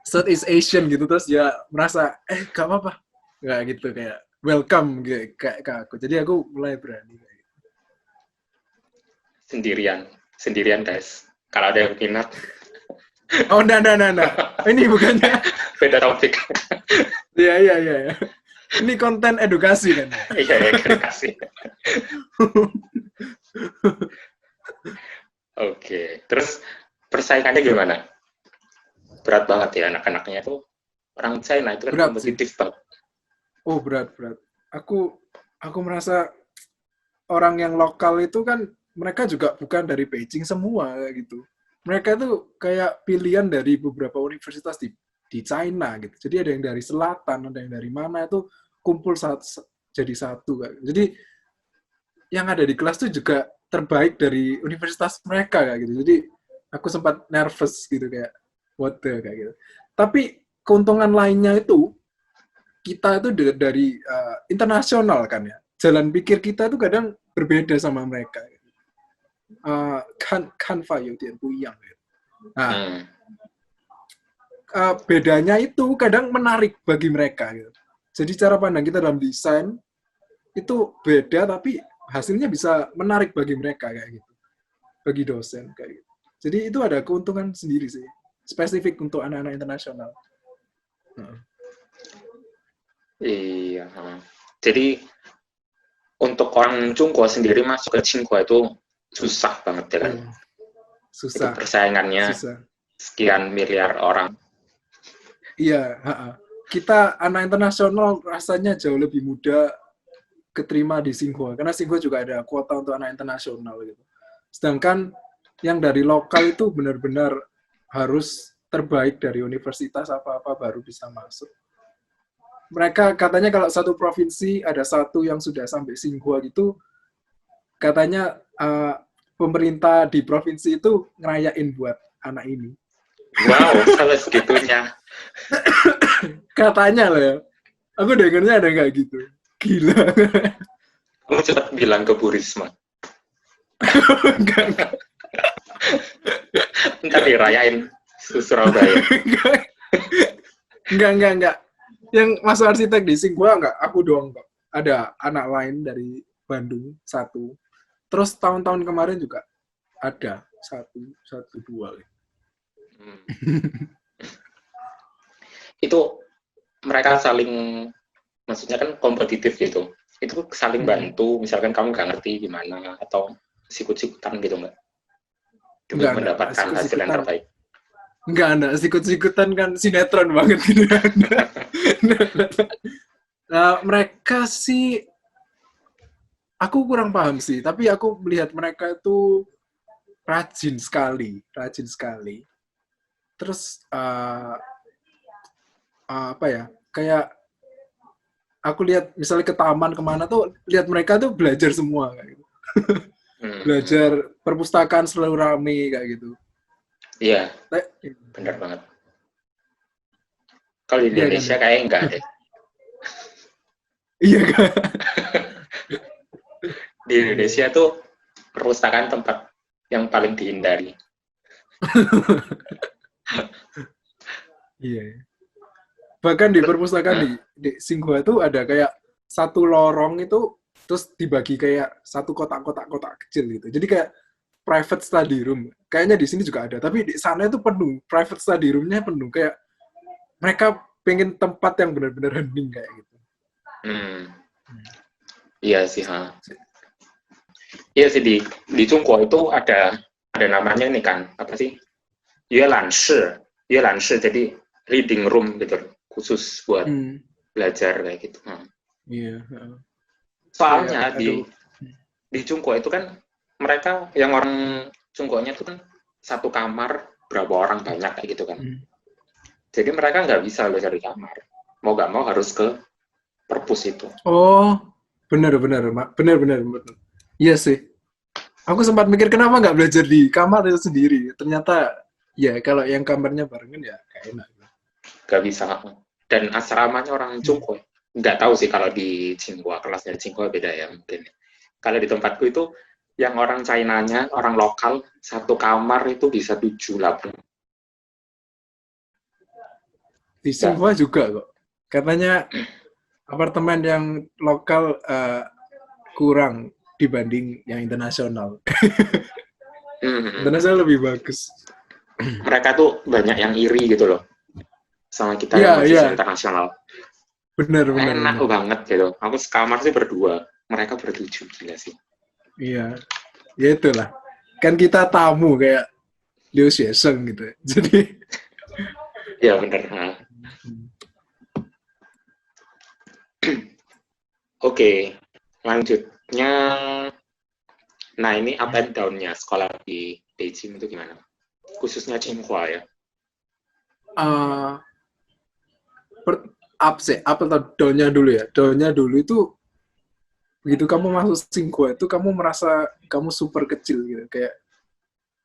Southeast Asian gitu, terus dia merasa gak apa-apa, nggak gitu kayak welcome kayak ke aku. Jadi aku mulai berani. Sendirian guys. Kalau ada yang minat. Oh, nah. Ini bukannya beda topik. Iya. Ini konten edukasi kan? Iya, edukasi. Oke. Terus persaingannya gimana? Berat banget ya anak-anaknya tuh. Orang China itu kan kompetitif banget. Oh, berat. Aku merasa orang yang lokal itu kan mereka juga bukan dari Beijing semua gitu. Mereka tuh kayak pilihan dari beberapa universitas di China gitu. Jadi ada yang dari selatan, ada yang dari mana itu kumpul jadi satu. Jadi yang ada di kelas tuh juga terbaik dari universitas mereka kayak gitu. Jadi aku sempat nervous gitu kayak what the kayak gitu. Tapi keuntungan lainnya itu kita itu dari internasional kan ya. Jalan pikir kita tuh kadang berbeda sama mereka. Bedanya itu kadang menarik bagi mereka gitu. Jadi cara pandang kita dalam desain itu beda tapi hasilnya bisa menarik bagi mereka kayak gitu, bagi dosen kayak gitu. Jadi itu ada keuntungan sendiri sih, spesifik untuk anak-anak internasional. Iya. Jadi untuk orang Zhongguo sendiri masuk ke Tsinghua itu susah banget ya kan? Susah. Itu persaingannya sekian miliar orang. Iya. Kita anak internasional rasanya jauh lebih mudah keterima di Tsinghua karena Tsinghua juga ada kuota untuk anak internasional gitu. Sedangkan yang dari lokal itu benar-benar harus terbaik dari universitas apa-apa baru bisa masuk. Mereka katanya kalau satu provinsi ada satu yang sudah sampai Tsinghua gitu, katanya pemerintah di provinsi itu ngerayain buat anak ini. Wow, sampai segitunya. Katanya loh ya. Aku dengarnya ada nggak gitu. Gila. Kamu cepat bilang ke Bu Risma. Enggak. Ntar dirayain Surabaya. Enggak. Yang masuk arsitek di Tsinghua enggak, aku doang kok. Ada anak lain dari Bandung, 1. Terus tahun-tahun kemarin juga ada 1-2. Itu mereka saling, maksudnya kan kompetitif gitu. Itu saling bantu, misalkan kamu nggak ngerti gimana, atau sikut-sikutan gitu nggak? Demi mendapatkan hasil yang terbaik. Enggak ada, sikut-sikutan kan sinetron banget gitu. Nah, mereka sih aku kurang paham sih, tapi aku melihat mereka itu rajin sekali, rajin sekali. Terus apa ya? Kayak aku lihat misalnya ke taman kemana tuh, lihat mereka tuh belajar semua kayak gitu. Belajar Hmm. perpustakaan selalu rame kayak gitu. Iya, Kayak- benar banget. Kalau di Iya kan Indonesia ya? kayaknya enggak deh. Iya kan? Di Iya. Indonesia tuh perpustakaan tempat yang paling dihindari. Iya. Bahkan di perpustakaan Hah? di Singhua itu ada kayak satu lorong itu terus dibagi kayak satu kotak-kotak kecil gitu. Jadi kayak private study room. Kayaknya di sini juga ada, tapi di sana itu penuh. Private study room-nya penuh. Kayak mereka pengen tempat yang benar-benar hening kayak gitu. Hmm, iya sih, ha. Iya sih di Cungguo itu ada namanya nih kan, apa sih? Yuelanshi, Yuelanshi jadi reading room gitu, khusus buat Hmm, belajar kayak gitu. iya. Kayak Soalnya aduh. di Cungguo itu kan mereka yang orang Cungguonya itu kan satu kamar berapa orang banyak kayak gitu kan. Hmm. Jadi mereka nggak bisa belajar di kamar. Mau nggak mau harus ke perpus itu. Oh, benar-benar, Mak. Benar-benar. Iya sih. Aku sempat mikir kenapa nggak belajar di kamar itu sendiri. Ternyata ya kalau yang kamarnya barengan ya kayak enak. Nggak bisa. Dan asramanya orang Cungguo. Nggak tahu sih kalau di Tsinghua, kelasnya Tsinghua beda ya mungkin. Kalau di tempatku itu yang orang Chinanya, orang lokal, satu kamar itu bisa 7-8. Di Nggak. Singhua juga kok. Katanya apartemen yang lokal kurang dibanding yang internasional. Hmm. Internasional lebih bagus. Mereka tuh banyak yang iri gitu loh sama kita yang Iya, mahasiswa iya. internasional. Benar, benar, Enak benar. banget gitu. Aku sekamar sih berdua, mereka bertujuh, gila sih. Iya. Ya itulah. Kan kita tamu kayak Liu Xieseng gitu. Jadi Ya bener. Nah. Oke, lanjutnya. Nah ini up and down-nya sekolah di Beijing itu gimana? Khususnya Tsinghua ya. uh, per, up sih, up atau down-nya dulu ya. Down-nya dulu itu begitu kamu masuk Singhua itu kamu merasa kamu super kecil gitu. Kayak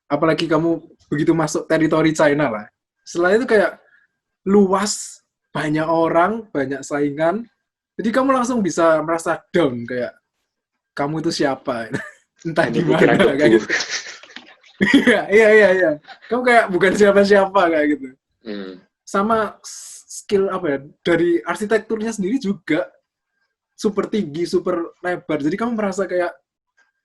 apalagi kamu begitu masuk teritori China lah. Setelah itu kayak luas, banyak orang, banyak saingan. Jadi kamu langsung bisa merasa down kayak kamu itu siapa, entah Hanya di butiran mana kayak debu. gitu. Iya, iya, iya, iya. Kamu kayak bukan siapa-siapa kayak gitu. Hmm. Sama skill apa ya, dari arsitekturnya sendiri juga super tinggi, super lebar. Jadi kamu merasa kayak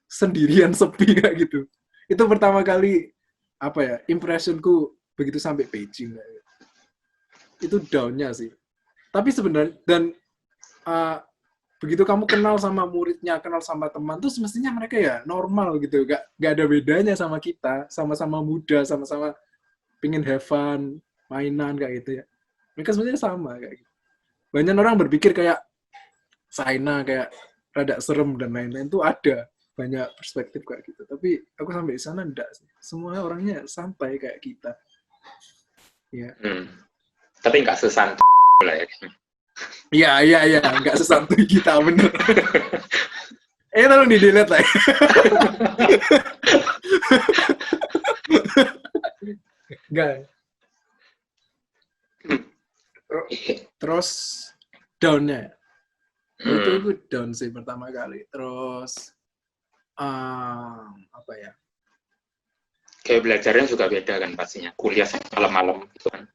sendirian sepi kayak gitu. Itu pertama kali apa ya, impressionku begitu sampai Beijing. Itu down-nya sih. Tapi sebenarnya dan uh, begitu kamu kenal sama muridnya, kenal sama teman tuh semestinya mereka ya normal gitu, gak ada bedanya sama kita, sama-sama muda, sama-sama pengen have fun, mainan kayak gitu ya. Mereka sebenarnya sama kayak gitu. Banyak orang berpikir kayak China kayak rada serem dan lain-lain tuh ada banyak perspektif kayak gitu. Tapi aku sampai di sana enggak sih. Semuanya orangnya santai kayak kita. Ya. Hmm. Tapi nggak sesantai lah ya. Iya, iya, iya, nggak sesantuy kita bener. Tolong di delete lah. Enggak. Terus down-nya. Itu down sih pertama kali. Terus apa ya? Kayak belajarnya juga beda kan pastinya. Kuliah malam-malam gitu kan.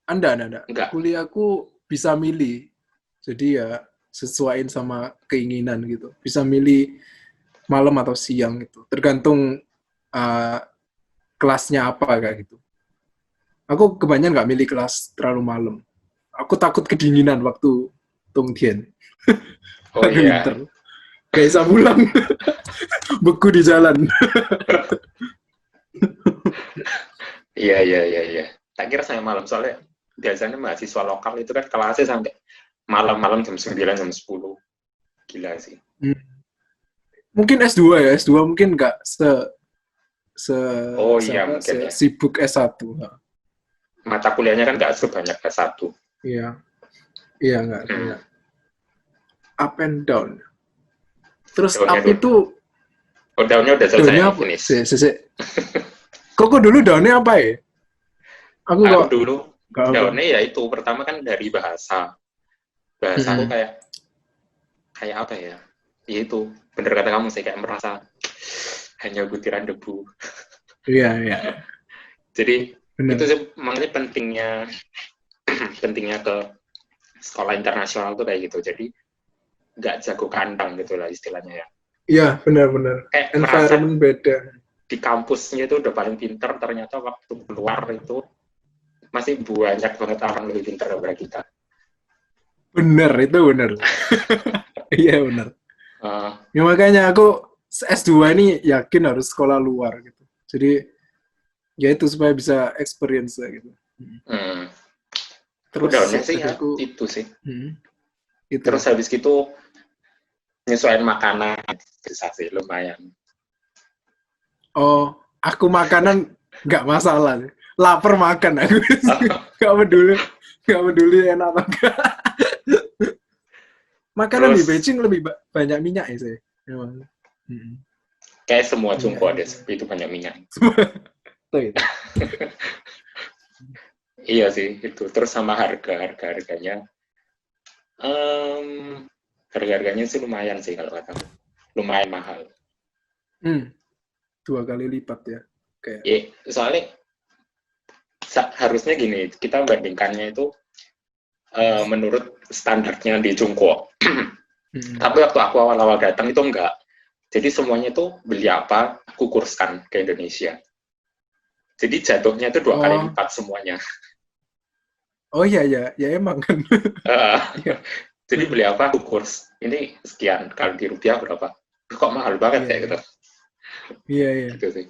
Anda. Enggak. Kuliahku bisa milih. Jadi ya sesuaiin sama keinginan gitu. Bisa milih malam atau siang gitu. Tergantung uh, kelasnya apa kayak gitu. Aku kebanyakan nggak milih kelas terlalu malam. Aku takut kedinginan waktu Tongtian. Oh Waktu iya. winter. Gak bisa pulang. Beku di jalan. Iya. Tak kira saya malam soalnya biasanya mahasiswa lokal itu kan kelasnya sampai malam-malam jam 9 jam 10. Gila sih. mungkin S2 ya, S2 mungkin nggak se, Oh iya mungkin ya. sibuk S1. Mata kuliahnya kan nggak sebanyak S1. Iya, iya nggak Hmm. banyak. Up and down. Terus Daunnya up dulu. itu Oh, daunnya udah selesai daunnya nih, apa? finish. Kok dulu daunnya apa ya? Aku Aku kok dulu nggak apa. daunnya ya itu pertama kan dari bahasa. Bahasa aku kayak apa ya? Ya itu bener kata kamu sih, kayak merasa hanya butiran debu. Iya, iya. Jadi itu Benar. sih makanya pentingnya ke sekolah internasional tuh kayak gitu. Jadi nggak jago kandang gitu lah istilahnya ya. Iya, benar-benar. Kayak merasa Environment beda. di kampusnya itu udah paling pinter, ternyata waktu keluar itu masih banyak banget orang lebih pinter daripada kita. Benar, itu benar. Iya, benar. Uh, Ya makanya aku S2 ini yakin harus sekolah luar gitu. Jadi ya itu supaya bisa experience lah gitu. Terus Daunnya sih ya aku itu sih. itu Terus ya. habis gitu nyesuaiin makanan bisa sih lumayan. Oh, aku makanan nggak masalah. Lapar makan aku. Nggak peduli. Nggak peduli enak apa enggak. Makanan di Terus Beijing lebih banyak minyak ya saya. Memang. kayak semua Minyak Cungko itu. itu banyak minyak. Itu. Iya sih itu. Terus sama harganya, harganya sih lumayan sih kalau kataku. Lumayan mahal. 2 kali lipat ya. Kayak. Ya, soalnya harusnya gini, kita bandingkannya itu menurut standarnya di Cungko. Tapi waktu aku awal-awal datang itu enggak. Jadi semuanya itu beli apa, aku kurskan ke Indonesia. Jadi jatuhnya itu 2 kali lipat semuanya. Oh iya ya, ya emang kan. Iya. Jadi beli apa, aku kurs. Ini sekian, kalau di rupiah berapa? Kok mahal banget Iya, kayak gitu. Iya, iya. Gitu sih.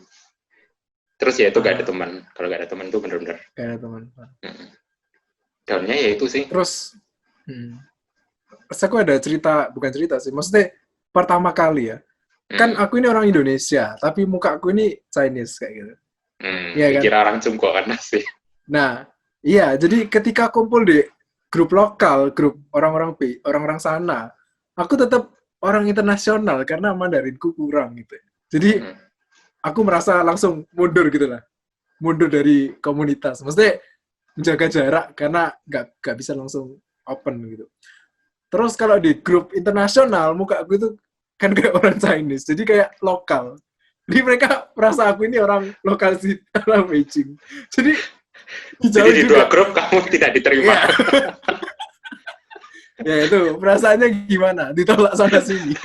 Terus ya itu gak ada teman. Kalau gak ada teman itu bener-bener. Gak ada teman. Daunnya ya itu sih. Terus aku ada cerita, bukan cerita sih, maksudnya pertama kali ya. Kan aku ini orang Indonesia, tapi muka aku ini Chinese kayak gitu. Iya kan? Dikira orang Cungko kan sih. Nah, iya, jadi ketika kumpul di grup lokal, grup orang-orang sana, aku tetap orang internasional karena Mandarinku kurang gitu. Jadi aku merasa langsung mundur gitu lah. Mundur dari komunitas. Maksudnya menjaga jarak karena nggak bisa langsung open gitu. Terus kalau di grup internasional, muka aku itu kan kayak orang Chinese, jadi kayak lokal. Jadi mereka merasa aku ini orang lokal sih, orang Beijing. Jadi di juga. 2 grup kamu tidak diterima. Ya, ya itu perasaannya gimana? Ditolak sana sini.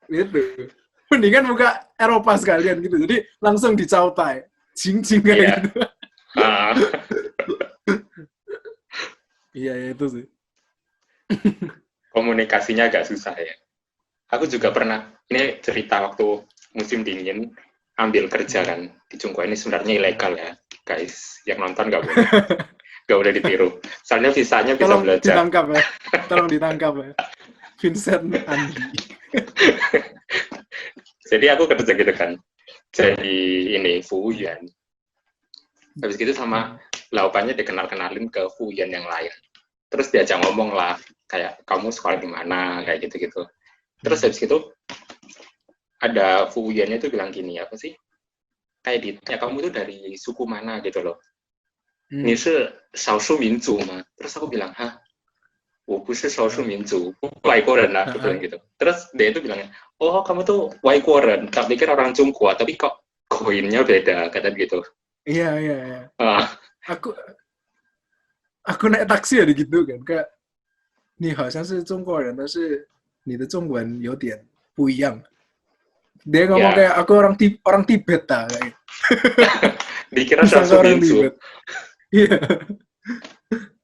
Itu. Mendingan muka Eropa sekalian gitu. Jadi langsung dicautai. Jing-jing kayak gitu. Iya, ya itu sih. Komunikasinya agak susah ya. Aku juga pernah, ini cerita waktu musim dingin, ambil kerja kan di Cungko. Ini sebenarnya ilegal ya, guys. Yang nonton nggak boleh. Nggak boleh ditiru. Soalnya visanya bisa belajar. Tolong ditangkap ya. Vincent Andi. Jadi aku kerja gitu kan. Jadi ini Fuyan. Habis gitu sama laupannya dikenalin ke Fuyan yang lain. Terus diajak ngomong lah, kayak kamu sekolah di mana, kayak gitu-gitu. Terus habis itu ada Fuyannya itu bilang gini, apa sih? Kayak ditanya, kamu tuh dari suku mana gitu loh. Ini sih Shaoshu Minzu mah. Terus aku bilang, hah? 我不是少数民族，外国人lah, aku bilang gitu. Terus dia itu bilangnya, oh kamu tuh 外国人, tak pikir orang Tiongkok, tapi kok koinnya beda, kata gitu. Iya. Aku naik taksi ada gitu kan, kayak 你好像是中国人，但是你的中文有点不一样。Dia ngomong kayak aku orang Tibet ta kayak. Dikira Shaoshu Minzu. Iya.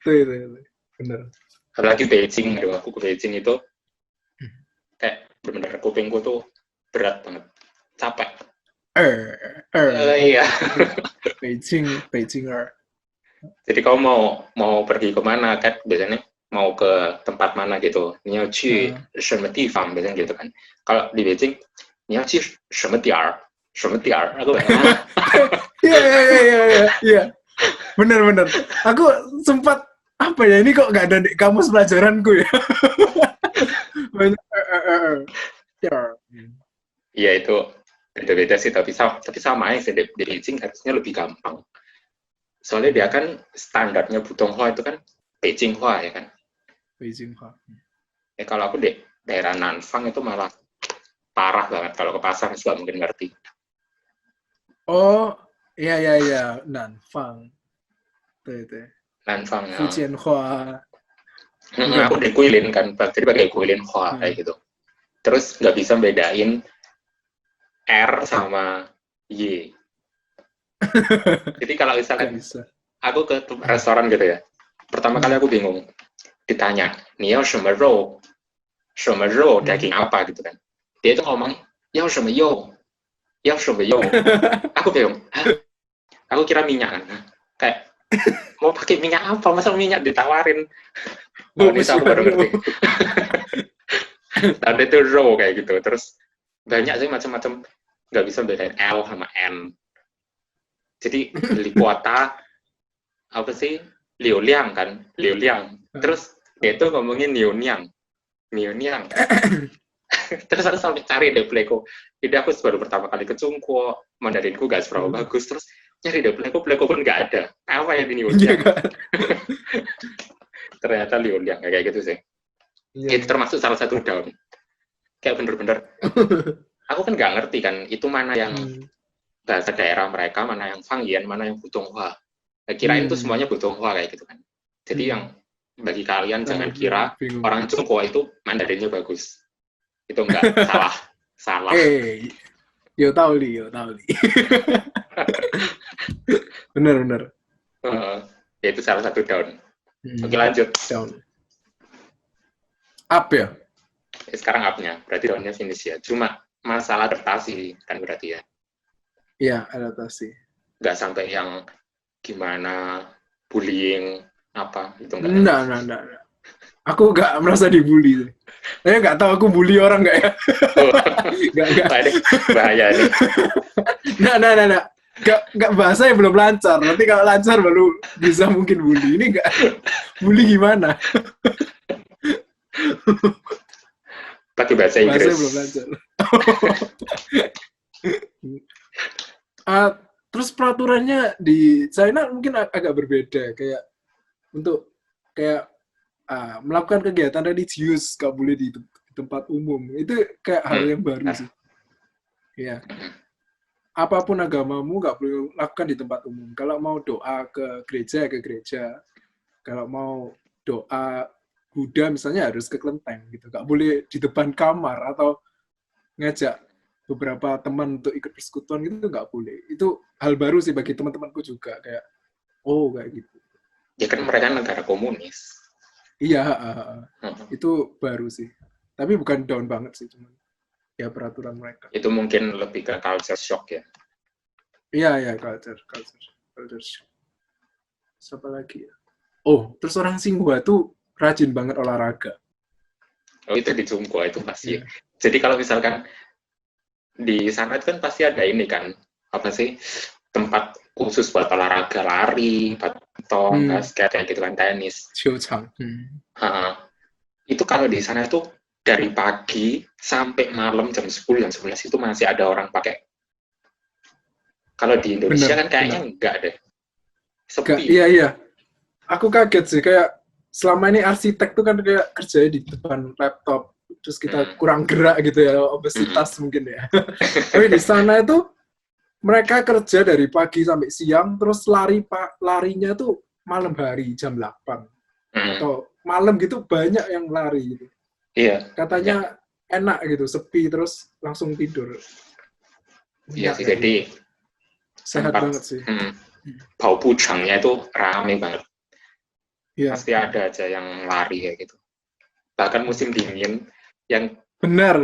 Tuh. Bener. Apalagi Beijing, aku ke Beijing itu kayak bener-bener kupingku tuh berat banget, capek. Iya. Beijing. Jadi kamu mau pergi kemana kan biasanya? mau ke tempat mana gitu. 你要去什么地方 biasanya gitu kan. Kalau di Beijing 你要去什么点儿 aku kayak Iya. Bener. Aku sempat apa ya ini kok nggak ada di kamus pelajaranku ya. Banyak. Ya. iya itu beda-beda sih tapi sama aja sih di Beijing harusnya lebih gampang. Soalnya dia kan standarnya Putonghua itu kan Beijing Hua ya kan. Beijing Hua. Kalau aku di daerah Nanfang itu malah parah banget kalau ke pasar juga mungkin ngerti. Oh, iya. Nanfang. Itu. Nanfang ya. Fujian Hua. Aku di Guilin kan, jadi pakai Guilin Hua kayak gitu. Terus nggak bisa bedain R sama Y. Jadi kalau misalkan aku ke restoran gitu ya, pertama kali aku bingung. Ditanya, 你要什么肉daging apa gitu kan. Dia itu ngomong, 要什么肉 aku bingung, hah? Aku kira minyak kan. Kayak, mau pakai minyak apa? Masa minyak ditawarin? Oh, ini aku baru ngerti. Tadi itu raw kayak gitu. Terus banyak sih macam-macam, nggak bisa bedain L sama N. Jadi beli kuota, apa sih? Liu Liang kan? Liu Liang. Terus dia itu ngomongin Niu Niang. Terus aku sampai cari di Pleko. Jadi aku baru pertama kali ke Cungkuo, Mandarinku gak seberapa bagus. Terus nyari di Pleko pun nggak ada. Apa yang di Niu Niang? Ternyata Liu Liang kayak gitu sih. Itu termasuk salah satu daun. Kayak bener-bener. Aku kan nggak ngerti kan, itu mana yang bahasa daerah mereka, mana yang Fangyan, mana yang Putonghua. Kirain itu semuanya Putonghua kayak gitu kan. Jadi yang bagi kalian jangan kira orang Cungkuo itu Mandarinnya bagus. Itu enggak, salah. Yo tahu li. Bener. Ya itu salah satu daun. Oke lanjut. Daun. Up ya? Sekarang up-nya, berarti daunnya finish ya. Cuma masalah adaptasi kan berarti ya. Iya, adaptasi. Nggak sampai yang gimana bullying apa itu enggak. Enggak. Aku nggak merasa dibully. Saya nggak tahu aku bully orang nggak ya. Nggak. Bahaya nih. Nggak. Nggak bahasanya belum lancar. Nanti kalau lancar baru bisa mungkin bully. Ini nggak bully gimana? Pakai bahasa Inggris. Bahasanya belum lancar. Terus peraturannya di China mungkin agak berbeda. Kayak untuk kayak melakukan kegiatan religius nggak boleh di tempat umum. Itu kayak hal yang baru sih. Ya. Apapun agamamu nggak boleh lakukan di tempat umum. Kalau mau doa ke gereja. Kalau mau doa Buddha misalnya harus ke kelenteng gitu. Nggak boleh di depan kamar atau ngajak beberapa teman untuk ikut persekutuan gitu nggak boleh. Itu hal baru sih bagi teman-temanku juga kayak kayak gitu. Ya kan mereka negara komunis. Iya, itu baru sih. Tapi bukan down banget sih, cuman ya peraturan mereka. Itu mungkin lebih ke culture shock ya? Iya, culture shock. Siapa lagi ya? Terus orang Singhua tuh rajin banget olahraga. Itu di Cungkuo itu pasti. Yeah. Jadi kalau misalkan di sana itu kan pasti ada ini kan, apa sih, tempat khusus buat olahraga, lari, badminton, basket, kayak gitu kan, tenis. Itu kalau di sana itu dari pagi sampai malam jam 10, jam 11 itu masih ada orang pakai. Kalau di Indonesia kan kayaknya enggak deh. Sepi. Iya. Aku kaget sih, kayak selama ini arsitek tuh kan kayak kerjanya di depan laptop, terus kita kurang gerak gitu ya, obesitas mungkin ya. Tapi di sana itu mereka kerja dari pagi sampai siang, terus larinya tuh malam hari jam 8. Atau malam gitu banyak yang lari gitu. Iya. Katanya enak gitu, sepi terus langsung tidur. Iya sih, jadi sehat banget sih. Bau pucangnya itu rame banget. Iya. Pasti ada aja yang lari kayak gitu. Bahkan musim dingin yang benar.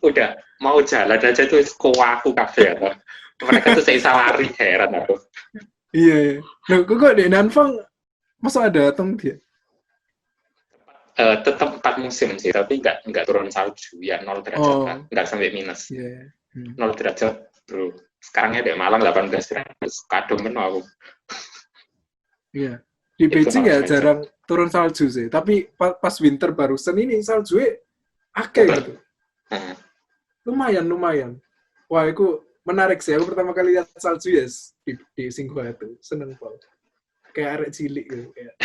Udah mau jalan aja tuh aku kafe ya. Mereka tuh saya lari, heran aku. Iya. Nah, kok di Nanfang masa ada dia? tetap 4 musim sih, tapi nggak turun salju ya 0 derajat lah, Oh, nggak sampai minus. iya. 0 derajat bro. Sekarangnya di Malang 18 derajat, kadung kan aku. Iya. Di Itu Beijing kalau ya derajat. jarang turun salju sih. Tapi pas winter barusan ini salju akeh Betul. gitu. Nah, Lumayan. Wah, itu menarik sih. Aku pertama kali lihat salju ya di Singhua itu. Seneng banget. Kayak arek cilik gitu. Kayak.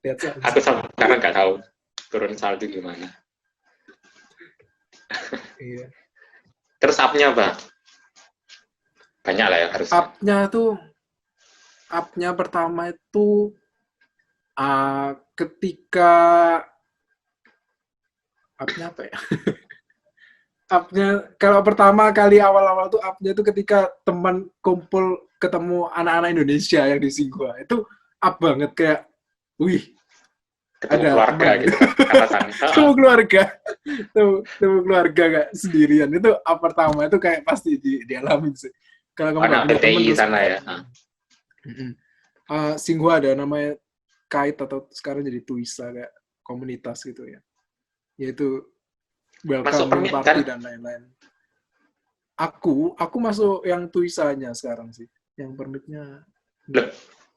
Lihat aku salju. sampai sekarang nggak tahu turun salju gimana. Iya. Terus up-nya apa? Banyak lah ya harusnya. Up-nya pertama itu ketika up-nya apa ya? Up-nya kalau pertama kali awal-awal tuh up-nya tuh ketika teman kumpul ketemu anak-anak Indonesia yang di Singhua. Itu up banget kayak wih, Ketemu ada keluarga teman gitu kan, katakan. temu keluarga. Temu keluarga gak sendirian. Itu up pertama itu kayak pasti dialamin sih. Kalau kamu gak Anak punya teman PTI terus sana ya. Singhua ada namanya Kite atau sekarang jadi Tuisa kayak komunitas gitu ya. Yaitu Masuk welcoming permit kan? party dan lain-lain. Aku masuk yang Tuisanya sekarang sih. Yang permitnya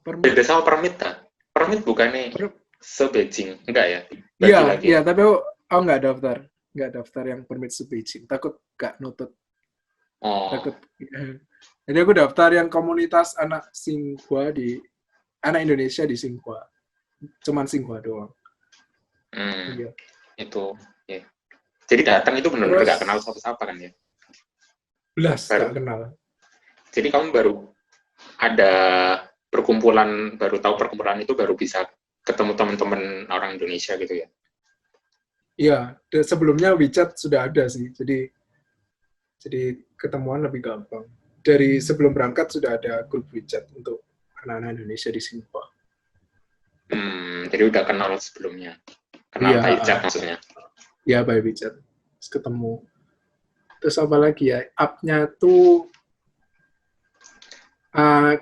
permit. Beda sama permit kan? Permit bukannya se-Beijing, enggak ya? Bagi lagi ya? Iya, tapi aku nggak daftar. Nggak daftar yang permit se-Beijing. Takut nggak nutut. Oh, Takut. Jadi aku daftar yang komunitas anak Singhua anak Indonesia di Singhua. Cuman Singhua doang. Iya. itu. Ya. Jadi datang itu benar-benar Terus nggak kenal siapa-siapa kan ya? belas Baru. nggak kenal. Jadi kamu baru ada perkumpulan, baru tahu perkumpulan itu baru bisa ketemu teman-teman orang Indonesia gitu ya? Iya, sebelumnya WeChat sudah ada sih. Jadi ketemuan lebih gampang. Dari sebelum berangkat sudah ada grup WeChat untuk anak-anak Indonesia di Singhua. Jadi udah kenal sebelumnya. Kenal Iya, by chat maksudnya. ya by WeChat. Terus ketemu. Terus apa lagi ya? Up-nya tuh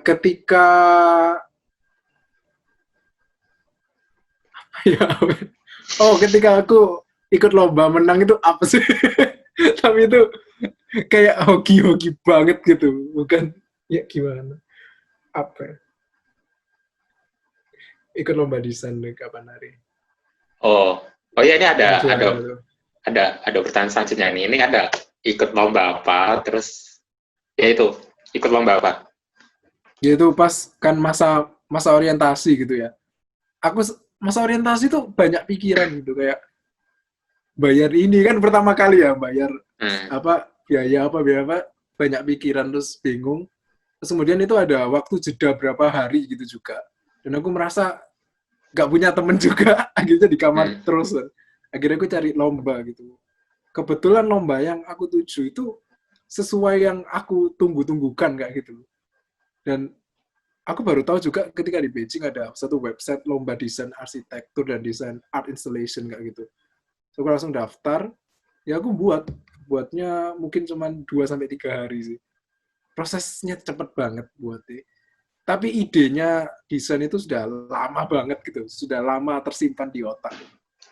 ketika ya, ketika aku ikut lomba menang itu apa sih? Tapi itu kayak hoki-hoki banget gitu, bukan ya gimana? Apa ya? Ikut lomba desain kapan hari? Oh ya ini ada Juara tuh. pertanyaan selanjutnya nih. Ini ada ikut lomba apa? Terus ya itu ikut lomba apa? Yaitu pas kan masa orientasi gitu ya. Aku masa orientasi tuh banyak pikiran gitu kayak bayar ini kan pertama kali ya bayar biaya apa banyak pikiran terus bingung. Terus kemudian itu ada waktu jeda berapa hari gitu juga. Dan aku merasa nggak punya temen juga, akhirnya di kamar terus. Akhirnya aku cari lomba gitu. Kebetulan lomba yang aku tuju itu sesuai yang aku tunggu-tunggukan kayak gitu. Dan aku baru tahu juga ketika di Beijing ada satu website lomba desain arsitektur dan desain art installation kayak gitu. So, aku langsung daftar, ya aku buatnya mungkin cuma 2-3 hari sih. Prosesnya cepet banget buatnya. Tapi idenya desain itu sudah lama banget gitu, sudah lama tersimpan di otak.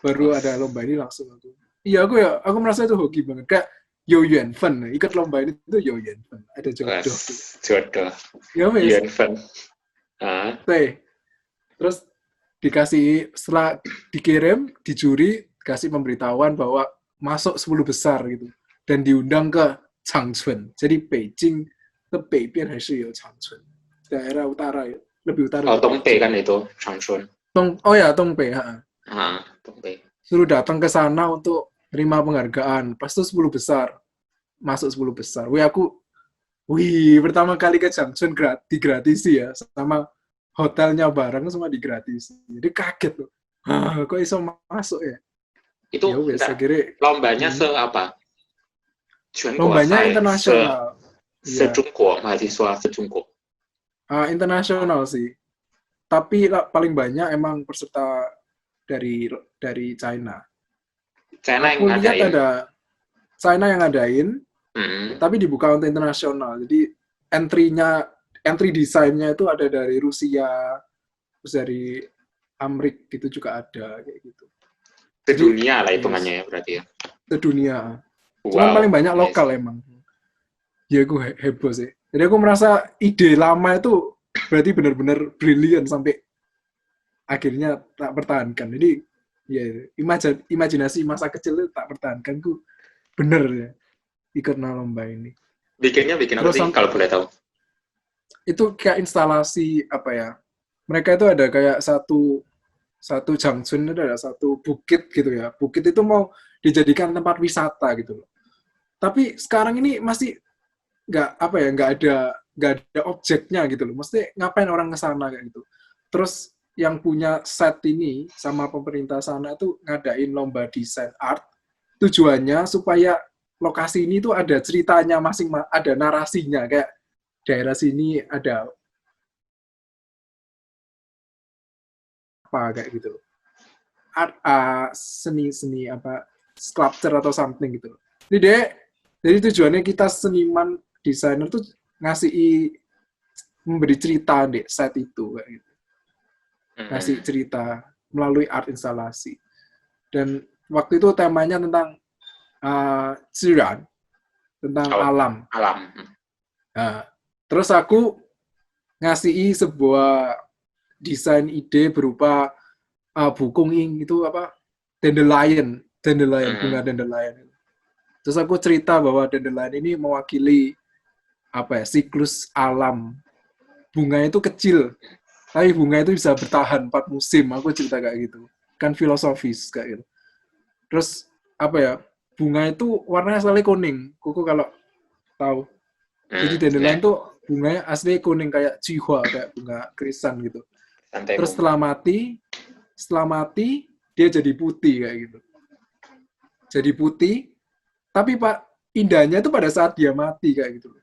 Baru ada lomba ini langsung aku. Iya aku merasa itu hoki banget. Kayak Yo Yuan Fen, ikut lomba ini tuh Yo Yuan Fen. Ada jodoh. Jodoh. Ya wes. Yuan Fen. Terus dikasih setelah dikirim di juri kasih pemberitahuan bahwa masuk 10 besar gitu dan diundang ke Changchun. Jadi Beijing ke Beibian还是有 Changchun. Daerah utara ya, lebih utara. Oh, Tongpei kan itu, Changchun. Tongpei. Tongpei. Suruh datang ke sana untuk terima penghargaan. Pas itu 10 besar. Masuk 10 besar. Pertama kali ke Changchun digratis ya sama hotelnya bareng semua digratis. Jadi kaget loh. Kok bisa masuk ya? Itu lombanya apa? Lombanya internasional. Se-Jungguo, mahasiswa se-Jungguo. Internasional sih. Tapi paling banyak emang peserta dari China. Aku lihat ada China yang ngadain, tapi dibuka untuk internasional. Jadi entry desainnya itu ada dari Rusia, terus dari Amrik gitu juga ada kayak gitu. Sedunia lah Yes, hitungannya ya berarti ya. sedunia. Cuman paling Wow, banyak lokal nice. emang. Ya aku heboh sih. Jadi aku merasa ide lama itu berarti benar-benar brilian sampai akhirnya tak pertahankan. Jadi ya imajinasi masa kecil itu tak pertahankan. Ku bener ya ikut lomba ini. Bikinnya bikin apa Terus sih kalau boleh tahu? itu kayak instalasi apa ya? Mereka itu ada kayak satu junction, itu ada satu bukit gitu ya. Bukit itu mau dijadikan tempat wisata gitu loh. Tapi sekarang ini masih nggak apa ya, nggak ada objeknya gitu loh. Mesti ngapain orang ke sana kayak gitu. Terus yang punya set ini sama pemerintah sana tuh ngadain lomba desain art. Tujuannya supaya lokasi ini tuh ada ceritanya ada narasinya kayak daerah sini ada apa kayak gitu loh. Art, seni apa sculpture atau something gitu loh. Jadi tujuannya kita seniman desainer tuh ngasih memberi cerita deh set itu kayak gitu. Ngasih cerita melalui art instalasi. Dan waktu itu temanya tentang ziran, tentang alam. Alam. Nah, terus aku ngasih sebuah desain ide berupa bukunging itu apa dandelion bunga dandelion. Terus aku cerita bahwa dandelion ini mewakili apa ya siklus alam. Bunga itu kecil, tapi bunga itu bisa bertahan 4 musim. Aku cerita kayak gitu. Kan filosofis kayak gitu. Terus apa ya? Bunga itu warnanya asalnya kuning. Kuku kalau tahu. Jadi dandelion tuh bunganya asli kuning kayak cihua, kayak bunga krisan gitu. Terus setelah mati dia jadi putih kayak gitu. Jadi putih, tapi Pak indahnya itu pada saat dia mati kayak gitu.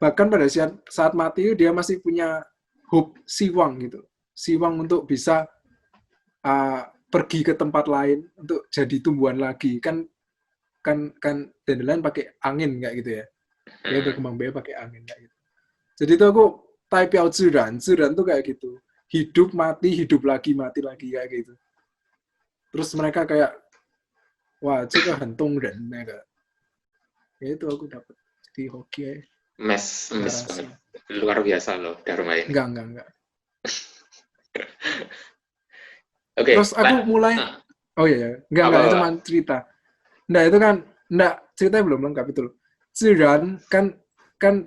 Bahkan pada saat mati dia masih punya hope siwang gitu. Siwang untuk bisa pergi ke tempat lain untuk jadi tumbuhan lagi. Kan dandelion pakai angin kayak gitu ya. Dia berkembang biak pakai angin kayak gitu. Jadi itu aku type out ziran tuh kayak gitu. Hidup mati, hidup lagi, mati lagi kayak gitu. Terus mereka kayak wah, itu hantung dan mereka. Ya itu aku dapat. Jadi hoki ya. Mes Narasi. banget. Luar biasa loh Dharma ini. Enggak. Oke, Terus aku mulai oh iya, enggak itu cuma cerita. Itu kan ceritanya belum lengkap itu loh. Ziran kan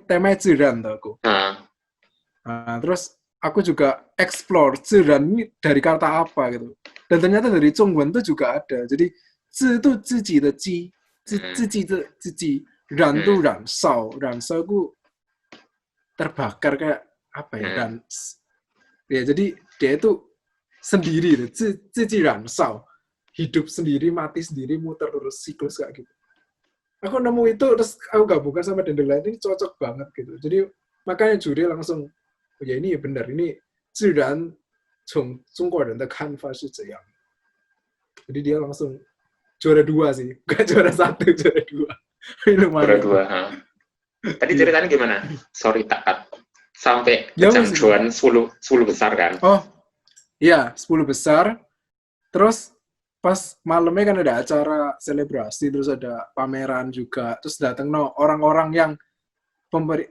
temanya ziran tuh aku. Nah, terus aku juga explore ziran ini dari kata apa gitu. Dan ternyata dari Zhongwen itu juga ada. Jadi zi itu ziji de ji, ziji de ziji, ran itu ransau itu terbakar kayak apa ya ya jadi dia itu sendiri ziji ransau, hidup sendiri mati sendiri muter terus siklus kayak gitu. Aku nemu itu terus aku gabungkan sama dandelion ini cocok banget gitu. Jadi makanya juri langsung ya ini ya benar ini 自然从中国人的看法是这样. Jadi dia langsung juara 2 sih, bukan juara 1, juara 2. Juara 2. Tadi ceritanya gimana? Sorry tak cut. Sampai kejanggalan 10 besar kan? Oh, iya 10 besar. Terus pas malamnya kan ada acara selebrasi, terus ada pameran juga. Terus datang orang-orang yang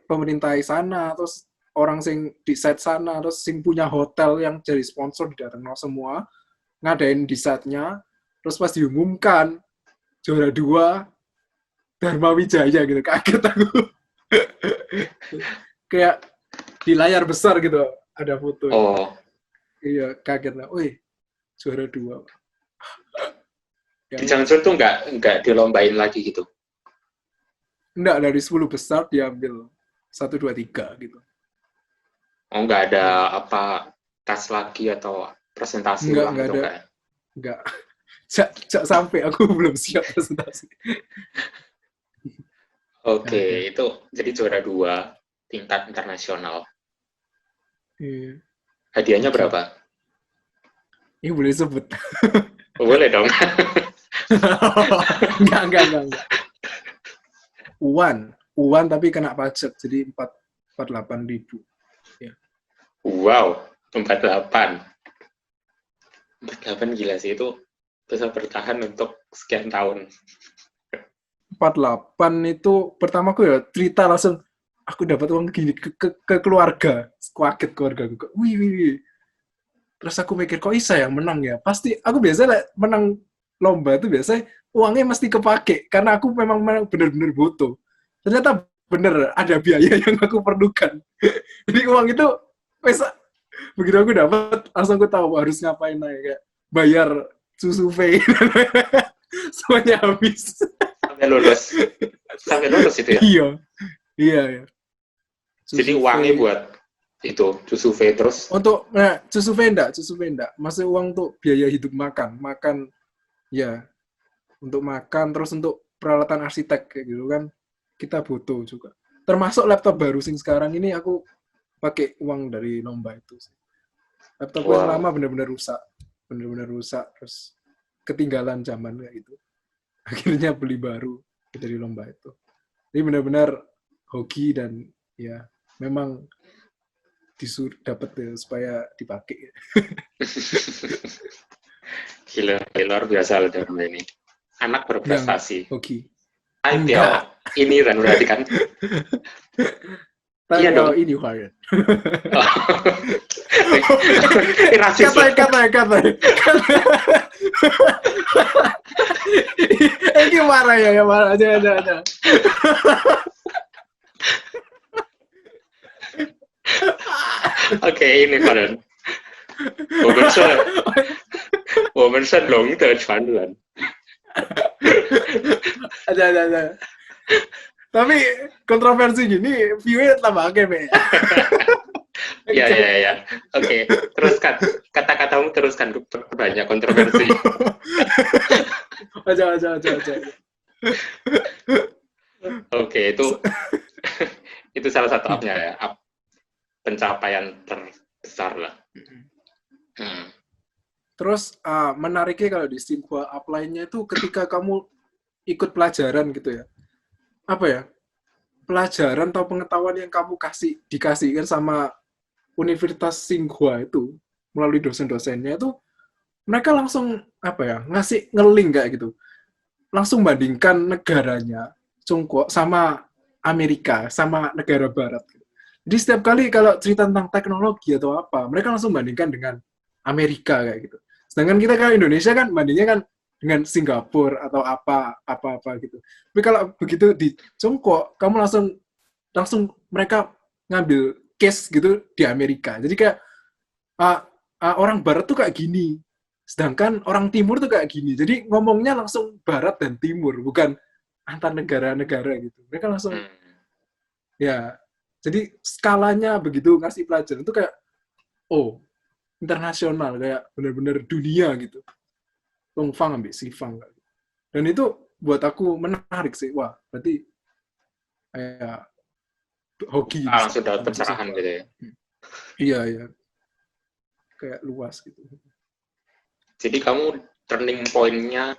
pemerintah sana, terus orang sing di set sana, terus sing punya hotel yang jadi sponsor didatang semua, ngadain di setnya. Terus pas diumumkan juara 2 Dharma Wijaya gitu, kaget aku. Kayak di layar besar gitu ada foto. Oh. Iya, kaget lah. Wih, juara 2. Di Jiangsu tuh nggak dilombain lagi gitu? Enggak, dari 10 besar diambil 1, 2, 3 gitu. Oh, nggak ada apa tes lagi atau presentasi ulang gitu ada. Enggak. Cak sampai aku belum siap presentasi. Oke, itu jadi juara 2 tingkat internasional. Iya. Hadiahnya berapa? Ini boleh sebut. Boleh dong. Enggak. Uan tapi kena pajak jadi 48.000. Ya. Wow, 48. 48 gila sih, itu bisa bertahan untuk sekian tahun. 48 itu pertamaku ya cerita langsung aku dapat uang gini ke keluarga. Kaget keluarga gue. Wih, wih, wih. Terus aku mikir kok Isa yang menang ya? Pasti aku biasanya menang lomba itu biasanya uangnya mesti kepake karena aku memang benar-benar butuh. Ternyata bener ada biaya yang aku perlukan. Jadi uang itu wes begitu aku dapat langsung aku tahu harus ngapain aja kayak bayar susu V semuanya habis. Sampai lulus. Sampai lulus itu ya? Iya, iya, iya. Jadi Susu uangnya V buat itu, susu V terus. untuk susu V enggak. Masih uang untuk biaya hidup makan ya untuk makan terus untuk peralatan arsitek kayak gitu kan kita butuh juga. Termasuk laptop baru sing sekarang ini aku pakai uang dari lomba itu sih. Laptopku yang lama Wow. benar-benar rusak terus ketinggalan zaman kayak gitu. Akhirnya beli baru dari lomba itu. Jadi benar-benar hoki dan ya memang disuruh dapat ya, supaya dipakai. Gila, luar biasa loh dalam ini. Anak Enggak, berprestasi. hoki. Aib ya, Enggak. ini kan berarti kan. Tapi Iya dong. ini Warren. Oh. Rasis loh. Kata. Ini marah ya, marah aja. Oke, ini Farhan. 我们是龙的传人。 Ada. Tapi kontroversi gini, view-nya tambah akeh, Be. Ya. Oke, teruskan. Kata-katamu teruskan. Banyak kontroversi. Aja. Oke, itu salah satu up-nya ya. Pencapaian terbesar lah. Terus menariknya kalau di Tsinghua apply-nya itu ketika kamu ikut pelajaran gitu ya. Apa ya? Pelajaran atau pengetahuan yang kamu dikasihkan sama Universitas Tsinghua itu melalui dosen-dosennya itu mereka langsung apa ya? Ngasih ngeling kayak gitu. Langsung bandingkan negaranya Tiongkok sama Amerika sama negara barat. Jadi setiap kali kalau cerita tentang teknologi atau apa, mereka langsung bandingkan dengan Amerika kayak gitu. Sedangkan kita kalau Indonesia kan bandingnya kan dengan Singapura atau apa gitu. Tapi kalau begitu di Tiongkok, kamu langsung mereka ngambil case gitu di Amerika. Jadi kayak orang Barat tuh kayak gini, sedangkan orang Timur tuh kayak gini. Jadi ngomongnya langsung Barat dan Timur, bukan antar negara-negara gitu. Mereka langsung ya. Jadi skalanya begitu ngasih pelajaran itu kayak internasional kayak benar-benar dunia gitu. Dongfang ambil Sifang. Dan itu buat aku menarik sih. Wah, berarti kayak hoki. Langsung dapat pencerahan gitu ya. Iya. Kayak luas gitu. Jadi kamu turning point-nya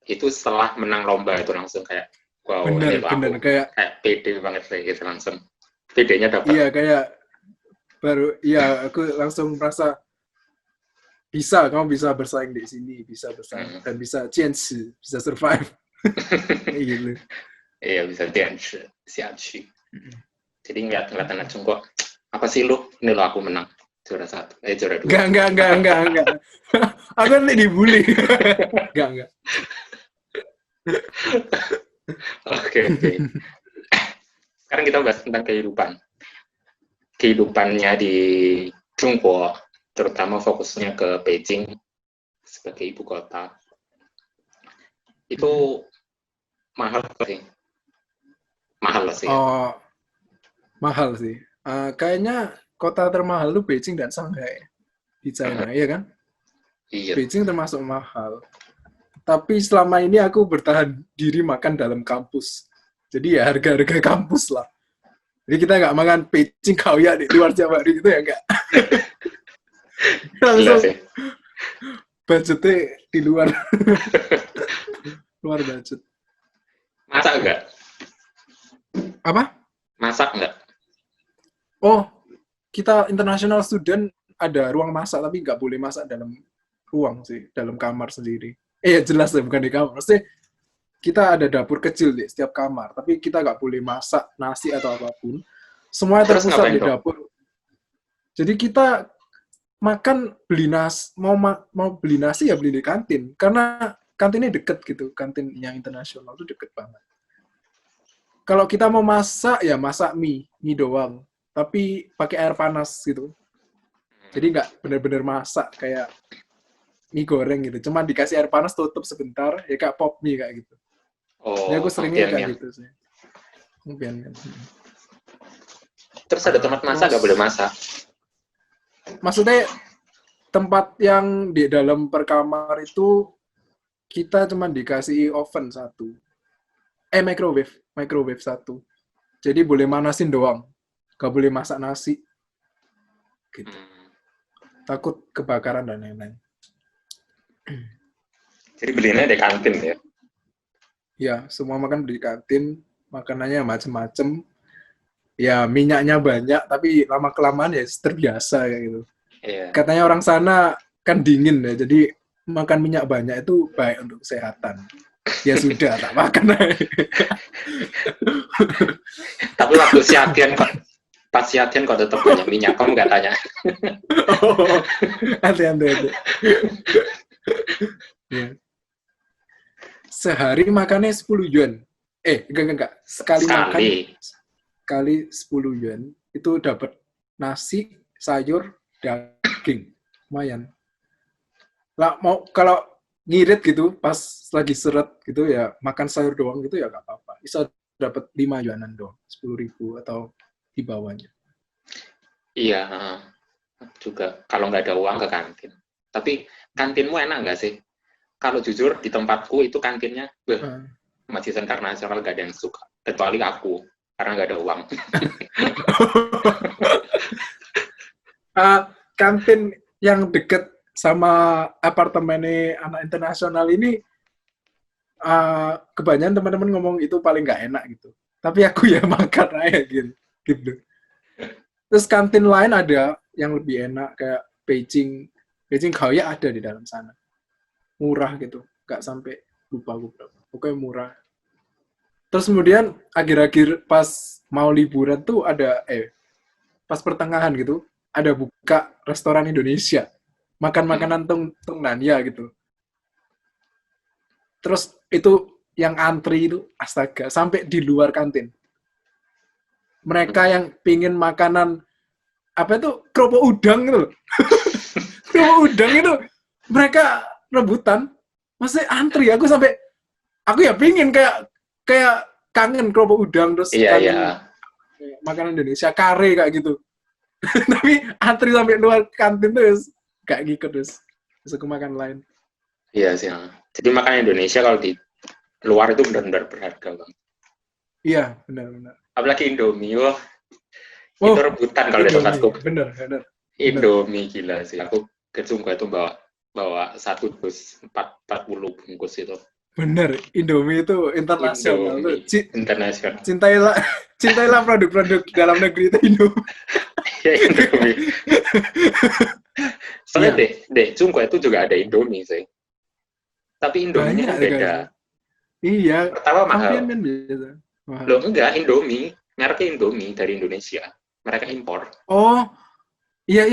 itu setelah menang lomba itu langsung kayak wow, bener, kayak pede banget kayak gitu langsung. Pedenya dapat. Iya, kayak baru aku langsung merasa kamu bisa bersaing di sini, bisa bersaing dan bisa chance, bisa survive. Gitu. Iya, bisa chance, siachi. Jadi ngeliat anak Tiongkok, apa sih lu? Ini lo aku menang. Juara 1, juara 2. Enggak. Aku nanti dibully. Enggak. Oke. Sekarang kita bahas tentang kehidupannya di Tiongkok, terutama fokusnya ke Beijing sebagai ibu kota. Itu mahal sih. Oh, mahal sih. Kayaknya kota termahal tuh Beijing dan Shanghai di China, iya kan? Iya. Beijing termasuk mahal. Tapi selama ini aku bertahan diri makan dalam kampus. Jadi ya harga-harga kampus lah. Jadi kita nggak makan Beijing Kauya di luar Jawa gitu ya enggak. Langsung budgetnya di luar budget. Masak enggak? Apa? Masak enggak? Oh, kita international student ada ruang masak tapi nggak boleh masak dalam ruang sih, dalam kamar sendiri. Ya jelas ya, bukan di kamar. Maksudnya kita ada dapur kecil di setiap kamar, tapi kita nggak boleh masak nasi atau apapun. Semuanya Terus terpusat ngapain di dong? dapur. Jadi kita makan beli nasi, mau beli nasi ya beli di kantin, karena kantinnya deket gitu, kantin yang internasional itu deket banget. Kalau kita mau masak ya masak mie doang, tapi pakai air panas gitu. Jadi nggak bener-bener masak kayak mie goreng gitu, cuma dikasih air panas tutup sebentar, ya kayak pop mie kayak gitu. Ya Oh, aku seringnya ampian ya. kayak gitu sih. Mungkin. Terus ada tempat masak Terus nggak boleh masak? maksudnya tempat yang di dalam perkamar itu kita cuma dikasih oven satu. Microwave satu. Jadi boleh manasin doang. Gak boleh masak nasi. Gitu. Hmm. Takut kebakaran dan lain-lain. Jadi belinya di kantin ya? Ya, semua makan di kantin. Makanannya macem-macem. Ya, minyaknya banyak, tapi lama-kelamaan ya terbiasa kayak gitu. Iya. Katanya orang sana kan dingin ya, jadi makan minyak banyak itu baik untuk kesehatan. Ya sudah, tak makan. Tapi waktu siatian kok, pas siatian kok tetap banyak minyak, kamu nggak tanya? Oh, hati-hati. Ya. Sehari makannya 10 yuan. Enggak. Sekali makan, kali 10 yuan, itu dapat nasi, sayur, daging. Lumayan. Lah, mau kalau ngirit gitu, pas lagi seret gitu ya, makan sayur doang gitu ya nggak apa-apa. Bisa dapat 5 yuanan doang, 10.000 atau di bawahnya. Iya, juga kalau nggak ada uang ke kantin. Tapi kantinmu enak nggak sih? Kalau jujur di tempatku itu kantinnya, Masjid Internasional nggak ada yang suka, kecuali aku karena nggak ada uang. Kantin yang deket sama apartemennya anak internasional ini, kebanyakan teman-teman ngomong itu paling nggak enak gitu. Tapi aku ya makan aja gitu. Terus kantin lain ada yang lebih enak kayak Beijing Gaya ada di dalam sana. Murah gitu, nggak sampai lupa gue berapa. Pokoknya murah. Terus kemudian akhir-akhir pas mau liburan tuh ada pas pertengahan gitu ada buka restoran Indonesia. Makan makanan Tung Nanya gitu. Terus itu yang antri itu astaga sampai di luar kantin. Mereka yang pingin makanan apa itu kerupuk udang gitu. Kerupuk udang itu mereka rebutan. Masih antri, aku ya pingin kayak kangen kerupuk udang terus kangen makanan Indonesia kare kayak gitu. Tapi antri sampai luar kantin terus gak ngikut terus aku makan lain. Iya sih. Jadi makanan Indonesia kalau di luar itu benar-benar berharga bang. Iya benar. Apalagi Indomie, wah itu rebutan kalau di tempatku. Bener. Indomie gila sih. Aku ke Sungguh itu bawa satu dus 40 bungkus itu. Bener, Indomie itu internasional tuh. Internasional. Cintailah produk-produk dalam negeri itu Indomie. Ya Indomie. Soalnya deh, Sungguh itu juga ada Indomie sih. Tapi Indominya beda. Iya. Pertama mahal. Kan biasa. Mahal. Loh enggak, Indomie. Mereknya Indomie dari Indonesia. Mereka impor. Oh, iya.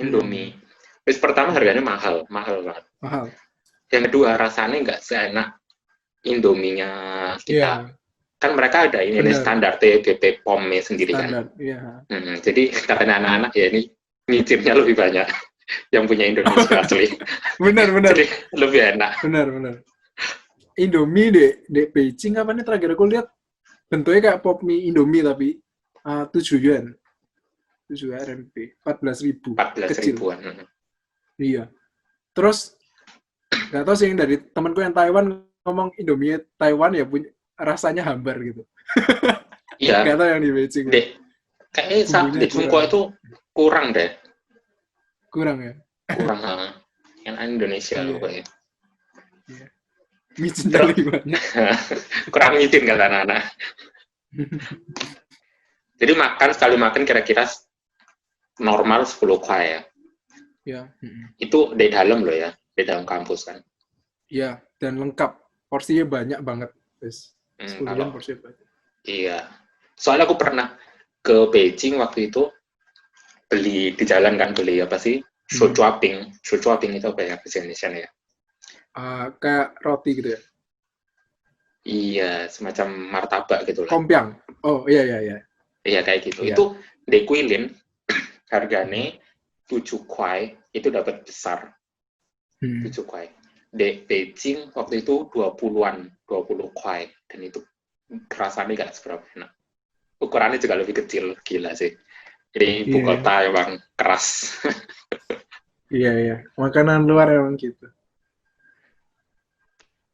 Indomie. Terus pertama harganya mahal banget. Mahal. Yang kedua rasanya nggak seenak Indominya kita. Kan mereka ada ini standar TBP POM-nya sendiri standar, kan. Iya. Jadi katanya anak-anak ya ini nyicipnya lebih banyak yang punya Indonesia asli. Benar. Jadi lebih enak. Benar. Indomie di Beijing apa nih terakhir aku lihat bentuknya kayak pop mie Indomie tapi 7 yuan. 7 RMB, 14.000. 14.000-an. Iya. Terus nggak tahu sih yang dari temanku yang Taiwan ngomong Indomie Taiwan ya punya rasanya hambar gitu. Iya. Nggak tahu yang di Beijing. Kayaknya saat di Sungguh itu kurang deh. Kurang ya? Kurang. Yang Indonesia pokoknya. Iya. Micinnya lebih banyak. Kurang micin kata anak-anak. Jadi sekali makan kira-kira normal 10 kuai ya. Ya. Itu di dalam loh ya, di dalam kampus kan. Ya, dan lengkap. Porsinya banyak banget. Guys. Sekuliah Kalau porsinya banyak. iya, soalnya aku pernah ke Beijing waktu itu beli di jalan kan, beli apa sih? Shuchuaping itu apa ya bahasa Indonesia ya? Kayak roti gitu ya. Iya, semacam martabak gitu lah. Kompiang. Oh, iya, iya, iya. Iya kayak gitu. Iya. Itu di Kuilin harganya 7 kuai itu dapat besar. 7 kuai. Di Beijing waktu itu 20-an, 20 kuai dan itu rasanya nggak seberapa enak. Ukurannya juga lebih kecil, gila sih. Jadi ibu Iya, kota emang keras. iya, iya. Makanan luar emang gitu.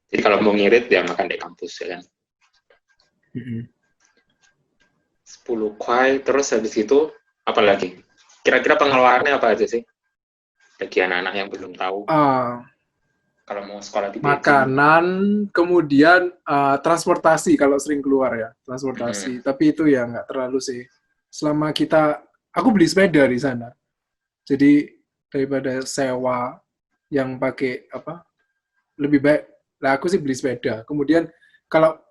Jadi kalau mau ngirit ya makan di kampus ya kan. 10 kuai, terus habis itu apa lagi? Kira-kira pengeluarannya apa aja sih? Bagi anak-anak yang belum tahu, kalau mau sekolah di Beijing. Makanan, kemudian transportasi kalau sering keluar ya, transportasi. Tapi itu ya nggak terlalu sih. Selama aku beli sepeda di sana. Jadi daripada sewa yang pakai apa, lebih baik. Lah aku sih beli sepeda. Kemudian kalau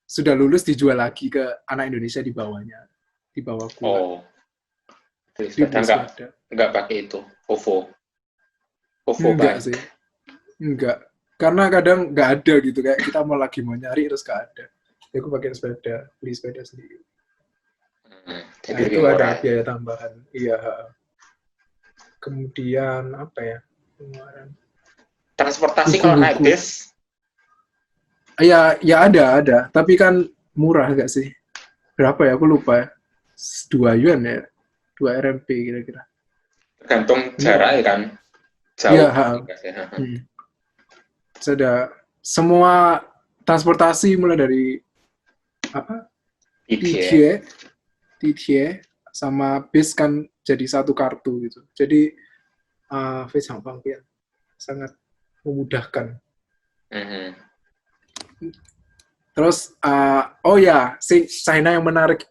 sudah lulus dijual lagi ke anak Indonesia di bawahnya, di bawah gua. Oh, beli Dia sepeda beli sepeda. nggak pakai itu, OVO Enggak bike. sih. Enggak. Karena kadang nggak ada gitu. Kayak kita lagi mau nyari terus nggak ada. Jadi aku pakai sepeda. Beli sepeda sendiri. Jadi Nah, lebih itu murah. ada biaya tambahan. Iya. Kemudian, apa ya? Pengeluaran. Transportasi kalau naik Buku-buku. bis, Ya ada. Tapi kan murah nggak sih? Berapa ya? Aku lupa ya. 2 yuan ya? 2 RMB kira-kira. tergantung Murah. jarak ya kan. Iya. Jauh. Ada semua transportasi mulai dari apa? Titie sama bis kan jadi satu kartu gitu. Jadi sangat memudahkan. Terus oh ya, China yang menarik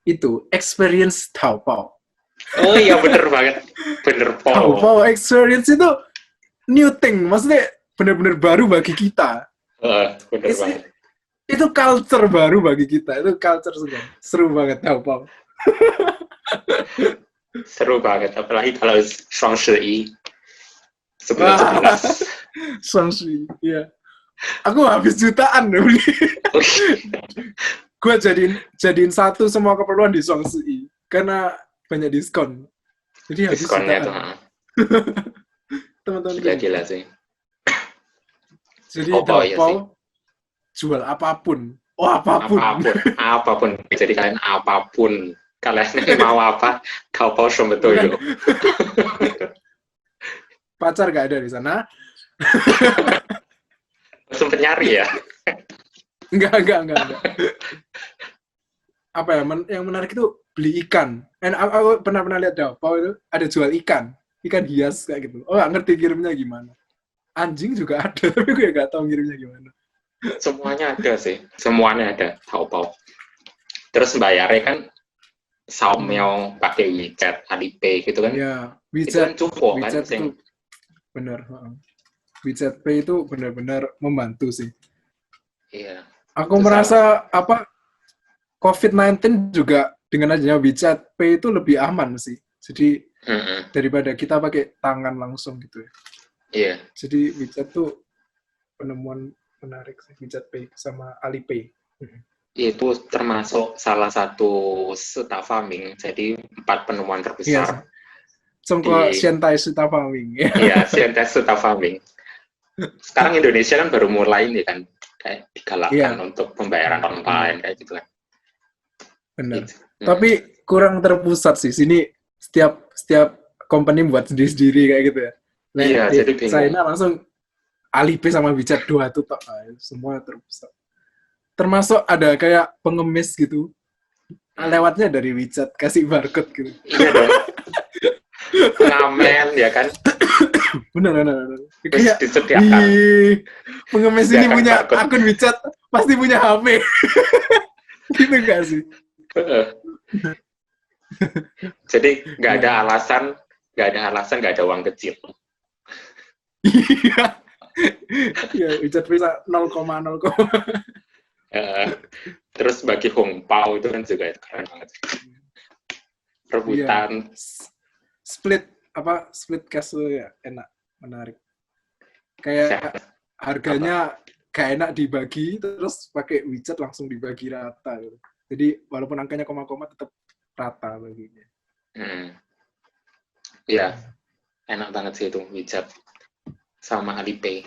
itu experience Taobao. Oh iya bener banget, bener po. Taobao experience itu new thing, maksudnya benar-benar baru bagi kita. Bener banget. Itu culture baru bagi kita, itu culture seru banget Taobao. Seru banget, apalagi kalau Shuangshi 11. Shuangshi, iya. Aku habis jutaan beli. Gue jadiin satu semua keperluan di Shuangshi karena banyak diskon. Jadi habis diskonnya jutaan. Tuh. Teman-teman gila sih. Jadi Taobao ya sih. Jual apapun. Oh, apapun. Jadi kalian apapun. Kalian mau apa? Taobao betul yuk. Pacar gak ada di sana? Sempet nyari ya? Enggak. Apa ya? Yang menarik itu beli ikan. Aku pernah lihat Taobao itu ada jual ikan hias kayak gitu. Oh, gak ngerti kirimnya gimana. Anjing juga ada, tapi gue gak tahu ngirimnya gimana. Semuanya ada Taobao. Terus bayarnya kan Xiaomiao pakai WeChat, Alipay gitu kan? Ya, itu kan cukup kan? itu bener. WeChat Pay itu benar-benar membantu sih. Iya. Aku merasa COVID-19 juga dengan adanya WeChat Pay itu lebih aman sih. Jadi daripada kita pakai tangan langsung gitu ya. Iya. Jadi WeChat tuh penemuan menarik sih, WeChat Pay sama Alipay. Itu termasuk salah satu Sutafaming, jadi 4 penemuan terbesar. Songko Shentai Sutafaming. Iya, Shentai Sutafaming. Sekarang Indonesia kan baru mulai nih kan, kayak digalakkan untuk pembayaran online kayak gitu kan. Benar. Tapi kurang terpusat sih. Sini setiap company buat sendiri-sendiri kayak gitu ya. Nah, iya, jadi bingung. China langsung Alipay sama WeChat 2 tuh semua terpusat. Termasuk ada kayak pengemis gitu. Lewatnya dari WeChat, kasih barcode gitu. Iya dong. Ngamen ya kan? Benar. Kayak disediakan. Pengemis ini punya akun WeChat, pasti punya HP. Gitu gak sih? Jadi nggak ada alasan nggak ada alasan, nggak ada uang kecil. Iya. Iya, WeChat bisa 0,0. Eh, terus bagi Hongpao itu kan juga keren banget. Iya. Rebutan. Split cash tuh ya, enak, menarik. Kayak harganya gak enak dibagi, terus pakai WeChat langsung dibagi rata. Gitu. Jadi walaupun angkanya koma-koma tetap rata baginya. Ya, enak banget sih itu WeChat sama Alipay.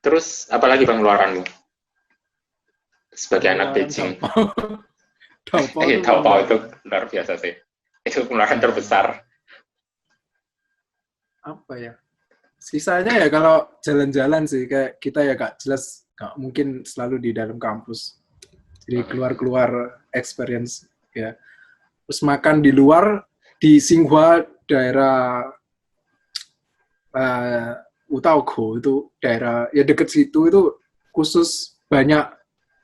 Terus apalagi pengeluaranmu sebagai anak Beijing? Taobao itu luar biasa sih. Itu pengeluaran terbesar. Apa ya? Sisanya ya kalau jalan-jalan sih, kayak kita ya gak jelas, gak mungkin selalu di dalam kampus. Jadi keluar-keluar experience ya. Terus makan di luar, di Tsinghua daerah Utaogo itu daerah ya deket situ itu khusus banyak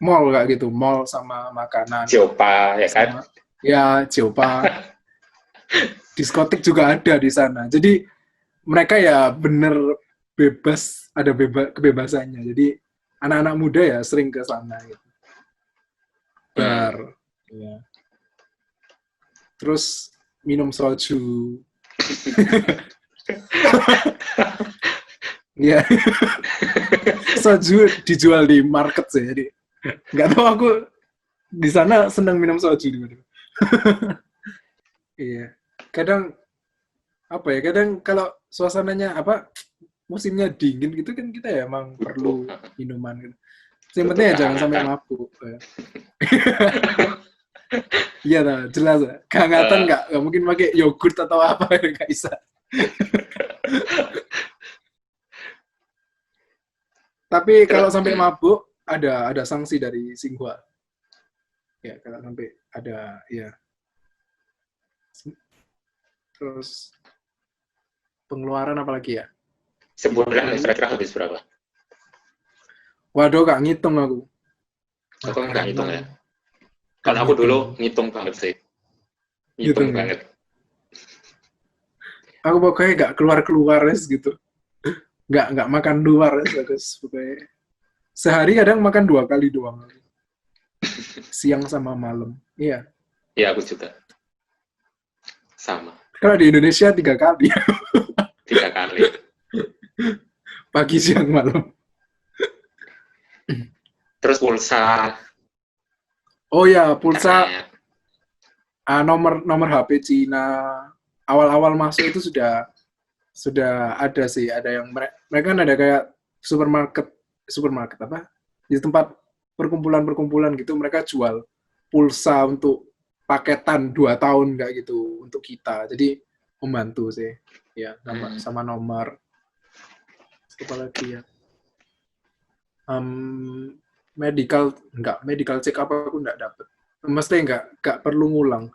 mall kayak gitu, mall sama makanan. Jopa ya kan? Ya Jopa. Diskotik juga ada di sana. Jadi mereka ya bener bebas, ada kebebasannya. Jadi anak-anak muda ya sering ke sana gitu. Bar. Ya. Terus minum soju. Iya. Soju dijual di market sih. Jadi nggak tahu aku di sana senang minum soju di mana. Iya. Kadang apa ya? Kadang kalau suasananya musimnya dingin gitu kan kita ya emang perlu minuman gitu. Yang penting ya jangan sampai mabuk. Iya lah, jelas. Kehangatan nggak mungkin pakai yogurt atau apa, nggak bisa. Tapi kalau sampai mabuk, ada sanksi dari Tsinghua. Ya, kalau sampai ada, ya. Terus pengeluaran apalagi ya? Sebulan kira-kira habis berapa? Waduh, nggak ngitung aku. Aku nggak ngitung ya. Kalau aku dulu ngitung banget sih. Ngitung banget. Aku pokoknya nggak keluar-keluar gitu. Nggak makan luar guys. Pokoknya sehari kadang makan 2 kali doang. Siang sama malam. Iya. Iya, aku juga. Sama. Kalau di Indonesia 3 kali. 3 kali. Pagi, siang, malam. Terus pulsa. Oh ya, pulsa. Nomor HP Cina awal-awal masuk itu sudah ada sih, ada yang mereka kan ada kayak supermarket apa di tempat perkumpulan gitu, mereka jual pulsa untuk paketan 2 tahun kayak gitu untuk kita, jadi membantu sih ya, sama nomor apa lagi ya, medical check up aku nggak dapet, mesti nggak perlu ngulang.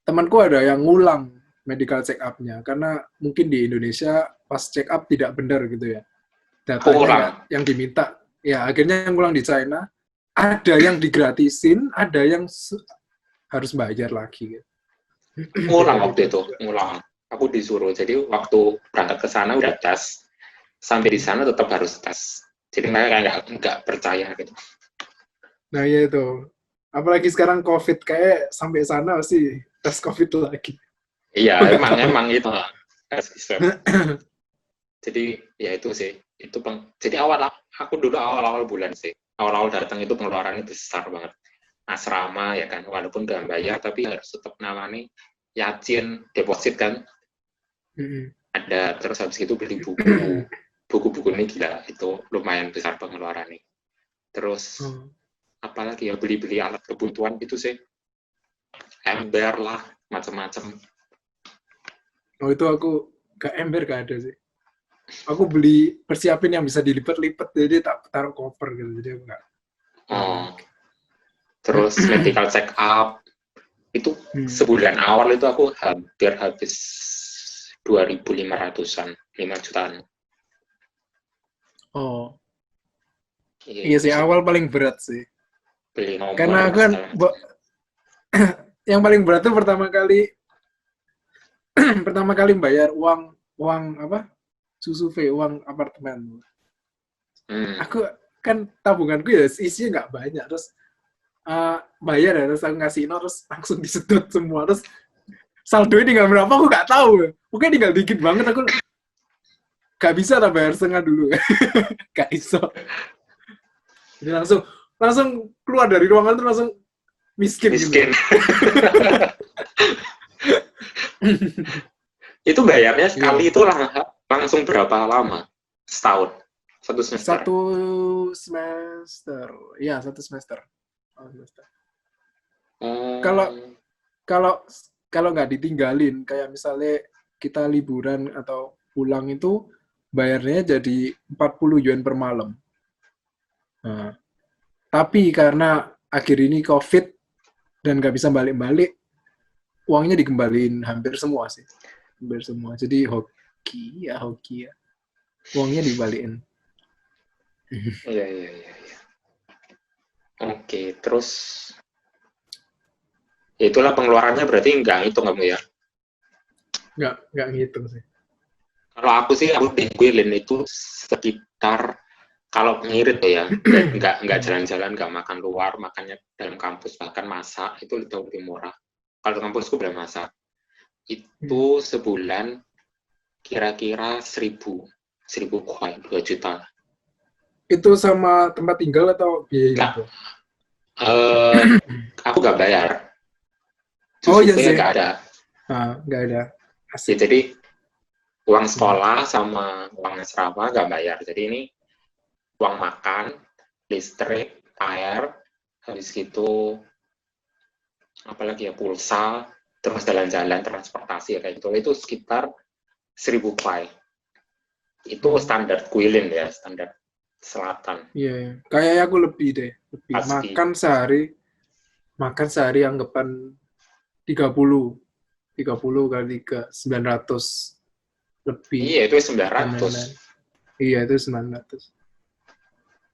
Temanku ada yang ngulang medical check up-nya karena mungkin di Indonesia pas check up tidak benar gitu ya. Datanya yang diminta ya akhirnya yang ngulang di China, ada yang digratisin, ada yang harus bayar lagi gitu. Ngulang waktu itu, ngulang. Aku disuruh. Jadi waktu berangkat ke sana udah tes. Sampai di sana tetap harus tes. Jadi mereka nggak percaya gitu. Nah ya itu. Apalagi sekarang COVID, kayak sampai sana sih tes COVID lagi. Iya, emang itu. Jadi ya itu sih. Jadi aku dulu awal-awal bulan sih. Awal-awal datang itu pengeluarannya besar banget. Asrama ya kan, walaupun nggak bayar tapi harus tetap namanya yacin, deposit kan. Ada, terus habis itu beli buku ini gila, itu lumayan besar pengeluarannya. Terus apalagi ya, beli alat kebutuhan gitu sih, ember lah, macam-macam. Oh itu aku gak ember gak ada sih. Aku beli persiapin yang bisa dilipat-lipat, jadi tak taruh koper gitu, jadi aku nggak. Terus medical check up itu sebulan awal itu aku hampir habis 2.500-an, 5 jutaan. Oh. Iya sih, awal paling berat sih. Beli nomor. Karena kan yang paling berat tuh pertama kali pertama kali bayar uang apa? Susuve, uang apartemen. Aku kan tabunganku ya isinya nggak banyak, terus bayar ya, terus aku ngasih terus langsung disedot semua, terus saldo ini tinggal berapa aku nggak tahu, mungkin tinggal dikit banget, aku nggak bisa lah bayar setengah dulu, nggak iso, jadi langsung langsung keluar dari ruangan tuh langsung miskin gitu. Miskin. Itu bayarnya sekali itu langsung berapa lama? Setahun? Satu semester? Satu semester, ya satu semester. Kalau kalau kalau nggak ditinggalin, kayak misalnya kita liburan atau pulang itu bayarnya jadi 40 yuan per malam. Nah, tapi karena akhir ini COVID dan nggak bisa balik-balik, uangnya dikembaliin hampir semua sih. Hampir semua. Jadi hoki ya. Uangnya dibalikin. Iya. Oke, terus itulah pengeluarannya berarti nggak ngitung kamu ya? Nggak ngitung sih. Kalau aku sih, aku di Guilin itu sekitar, kalau ngirit ya, nggak jalan-jalan, nggak makan luar, makannya dalam kampus, bahkan masak, itu lebih murah. Kalau kampusku boleh masak. Itu sebulan kira-kira 1.000 kuai, 2 juta. Itu sama tempat tinggal atau biaya Nggak, itu? aku nggak bayar. Oh iya sih. Nggak ada. Nggak ada. Ya, jadi uang sekolah sama uang asrama nggak bayar. Jadi ini uang makan, listrik, air, habis gitu apalagi ya, pulsa, terus jalan-jalan, transportasi kayak gitu. Itu sekitar 1.000 kuai. Itu standar Guilin ya, standar selatan. Iya. Kayaknya aku lebih deh. Pasti. Makan sehari anggapan 30 kali ke 900 lebih. Iya, itu 900. Iya, itu 900.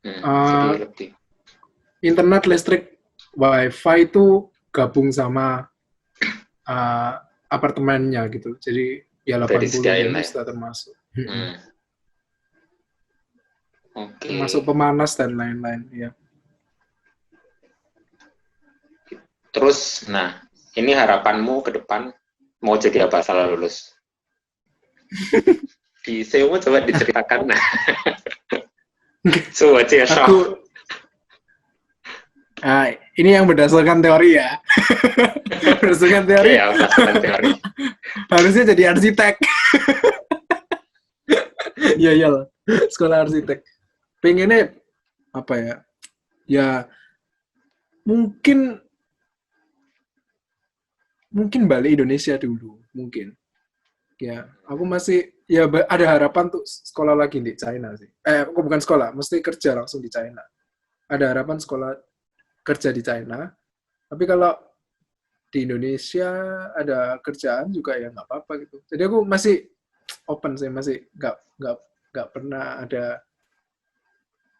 Jadi lebih. Internet, listrik, wifi itu gabung sama apartemennya gitu. Jadi ya 80 ribu sudah termasuk. Okay. Termasuk pemanas dan lain-lain. Ya. Terus, nah, ini harapanmu ke depan mau jadi apa setelah lulus? Di SEO coba diceritakan. Coba aku ini yang berdasarkan teori ya. Berdasarkan teori. Ya, berdasarkan teori. Harusnya jadi arsitek. Iya lah. Sekolah arsitek. Pengennya apa ya? Ya mungkin balik Indonesia dulu, mungkin. Ya, aku masih ya ada harapan tuh sekolah lagi di China sih. Aku bukan sekolah, mesti kerja langsung di China. Ada harapan sekolah kerja di China. Tapi kalau di Indonesia ada kerjaan juga ya nggak apa-apa gitu. Jadi aku masih open sih, masih nggak pernah ada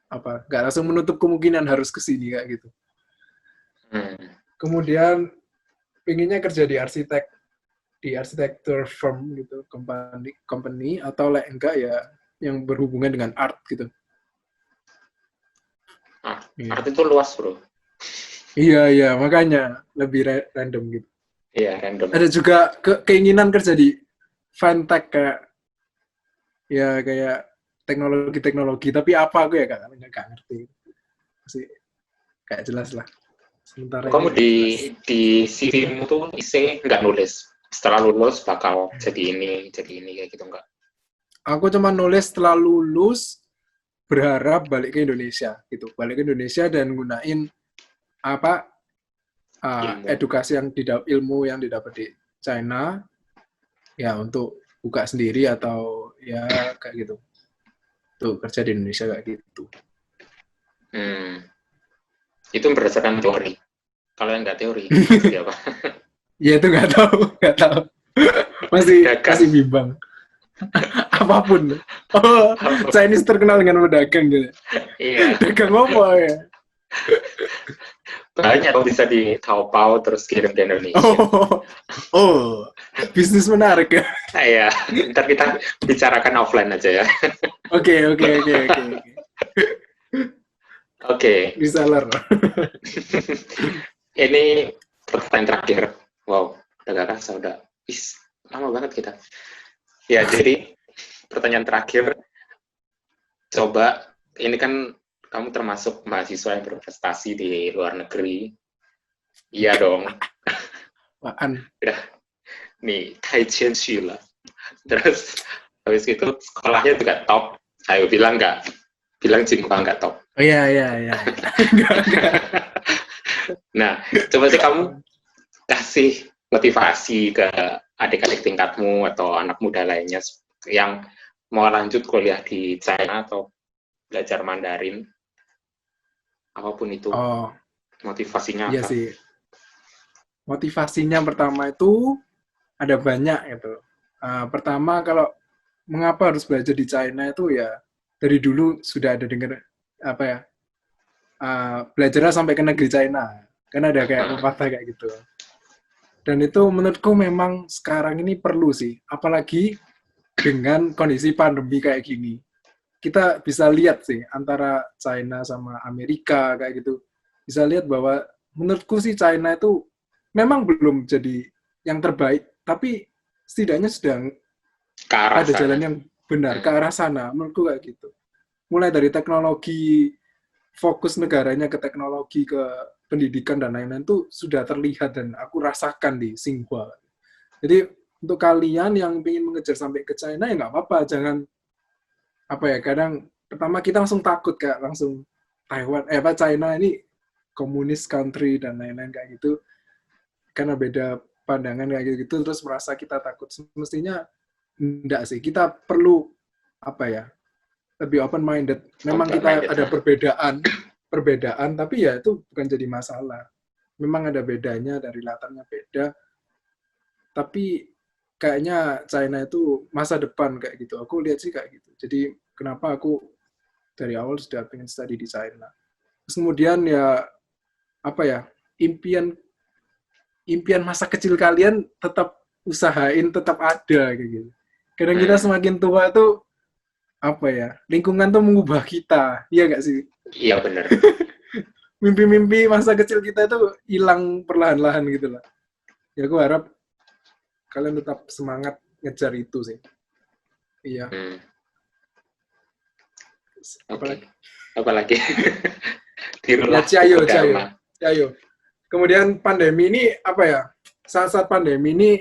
nggak langsung menutup kemungkinan harus ke sini kayak gitu. Kemudian pinginnya kerja di arsitektur firm gitu, company atau enggak ya yang berhubungan dengan art gitu. Art itu luas, bro. Iya, makanya lebih random gitu. Iya, random. Ada juga keinginan kerja di fintech kayak teknologi, tapi apa aku ya nggak ngerti. Masih kayak jelas lah. Sementara kamu di CV-mu tuh isi nggak nulis setelah lulus bakal jadi ini kayak gitu nggak? Aku cuma nulis setelah lulus berharap balik ke Indonesia gitu, balik ke Indonesia dan gunain edukasi ilmu yang didapat di China ya untuk buka sendiri atau ya kayak gitu. Tuh kerja di Indonesia kayak gitu. Itu berdasarkan teori. Kalau yang nggak teori, pasti apa? Ya itu nggak tahu. masih bimbang. Apapun. Chinese terkenal dengan berdagang gitu. Iya. Dagang apa ya? Banyak kok bisa di Taobao terus kirim ke Indonesia. Oh, bisnis menarik ya. Ya, ntar kita bicarakan offline aja ya. Oke. Oke, Reseller. ini pertanyaan terakhir. Wow, udah gak kerasa, udah. Lama banget kita. Ya, jadi pertanyaan terakhir. Coba, ini kan kamu termasuk mahasiswa yang berprestasi di luar negeri. Iya dong. Apaan? Udah, nih, Taijianxu lah. Terus, habis itu sekolahnya juga top. Ayo, bilang nggak? Bilang Tsinghua nggak top. Oh iya. Enggak. Nah, coba sih kamu kasih motivasi ke adik-adik tingkatmu atau anak muda lainnya yang mau lanjut kuliah di China atau belajar Mandarin, apapun itu, motivasinya Iya apa? sih. Motivasinya pertama itu ada banyak gitu. Pertama, kalau mengapa harus belajar di China itu ya dari dulu sudah ada dengar apa ya, belajarnya sampai ke negeri China. Kan ada kayak pepatah kayak gitu. Dan itu menurutku memang sekarang ini perlu sih, apalagi dengan kondisi pandemi kayak gini. Kita bisa lihat sih antara China sama Amerika kayak gitu. Bisa lihat bahwa menurutku sih China itu memang belum jadi yang terbaik, tapi setidaknya sedang Ke arah ada sana. jalan yang benar ke arah sana. Menurutku kayak gitu. Mulai dari teknologi, fokus negaranya ke teknologi, ke pendidikan dan lain-lain itu sudah terlihat dan aku rasakan di Tsinghua. Jadi untuk kalian yang ingin mengejar sampai ke China ya nggak apa-apa, jangan apa ya, kadang pertama kita langsung takut kayak langsung Taiwan China ini komunis country dan lain-lain kayak gitu, karena beda pandangan kayak gitu terus merasa kita takut. Semestinya enggak sih, kita perlu apa ya, lebih open minded. Memang kita ada perbedaan tapi ya itu bukan jadi masalah. Memang ada bedanya, dari latarnya beda, tapi kayaknya China itu masa depan kayak gitu. Aku lihat sih kayak gitu. Jadi kenapa aku dari awal sudah pengen study di China. Terus kemudian ya apa ya, impian masa kecil kalian tetap usahain, tetap ada kayak gitu. Kadang kita semakin tua tuh apa ya, lingkungan tuh mengubah kita, iya nggak sih? Iya benar. Mimpi-mimpi masa kecil kita itu hilang perlahan-lahan gitu lah. Ya aku harap kalian tetap semangat ngejar itu sih. Iya. Apalagi? Ya, Ciayo. Kemudian pandemi ini apa ya? Saat-saat pandemi ini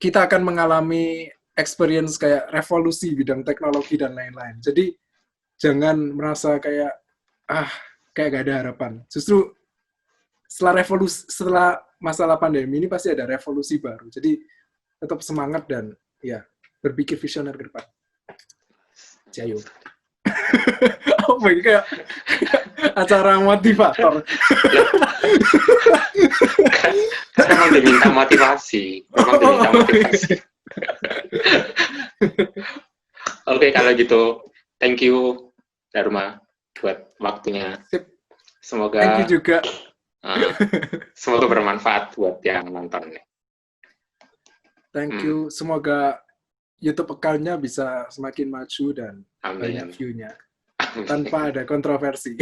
kita akan mengalami experience kayak revolusi bidang teknologi dan lain-lain. Jadi jangan merasa kayak kayak gak ada harapan. Justru setelah masalah pandemi ini pasti ada revolusi baru. Jadi tetap semangat dan ya berpikir visioner ke depan. Jayo. Oh my God, kayak acara motivator. Memang diminta motivasi. Oke, kalau gitu, thank you Dharma buat waktunya. Semoga thank you juga. Semoga bermanfaat buat yang nonton. Thank you. Semoga YouTube account-nya bisa semakin maju dan banyak view-nya. Tanpa ada kontroversi.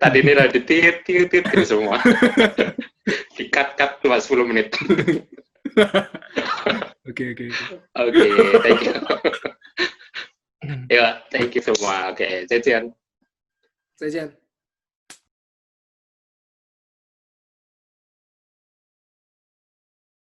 Tadi ini udah ditit semua. Di-cut cuma 10 menit. Oke, thank you. Ya, thank you semua. Oke, 再见。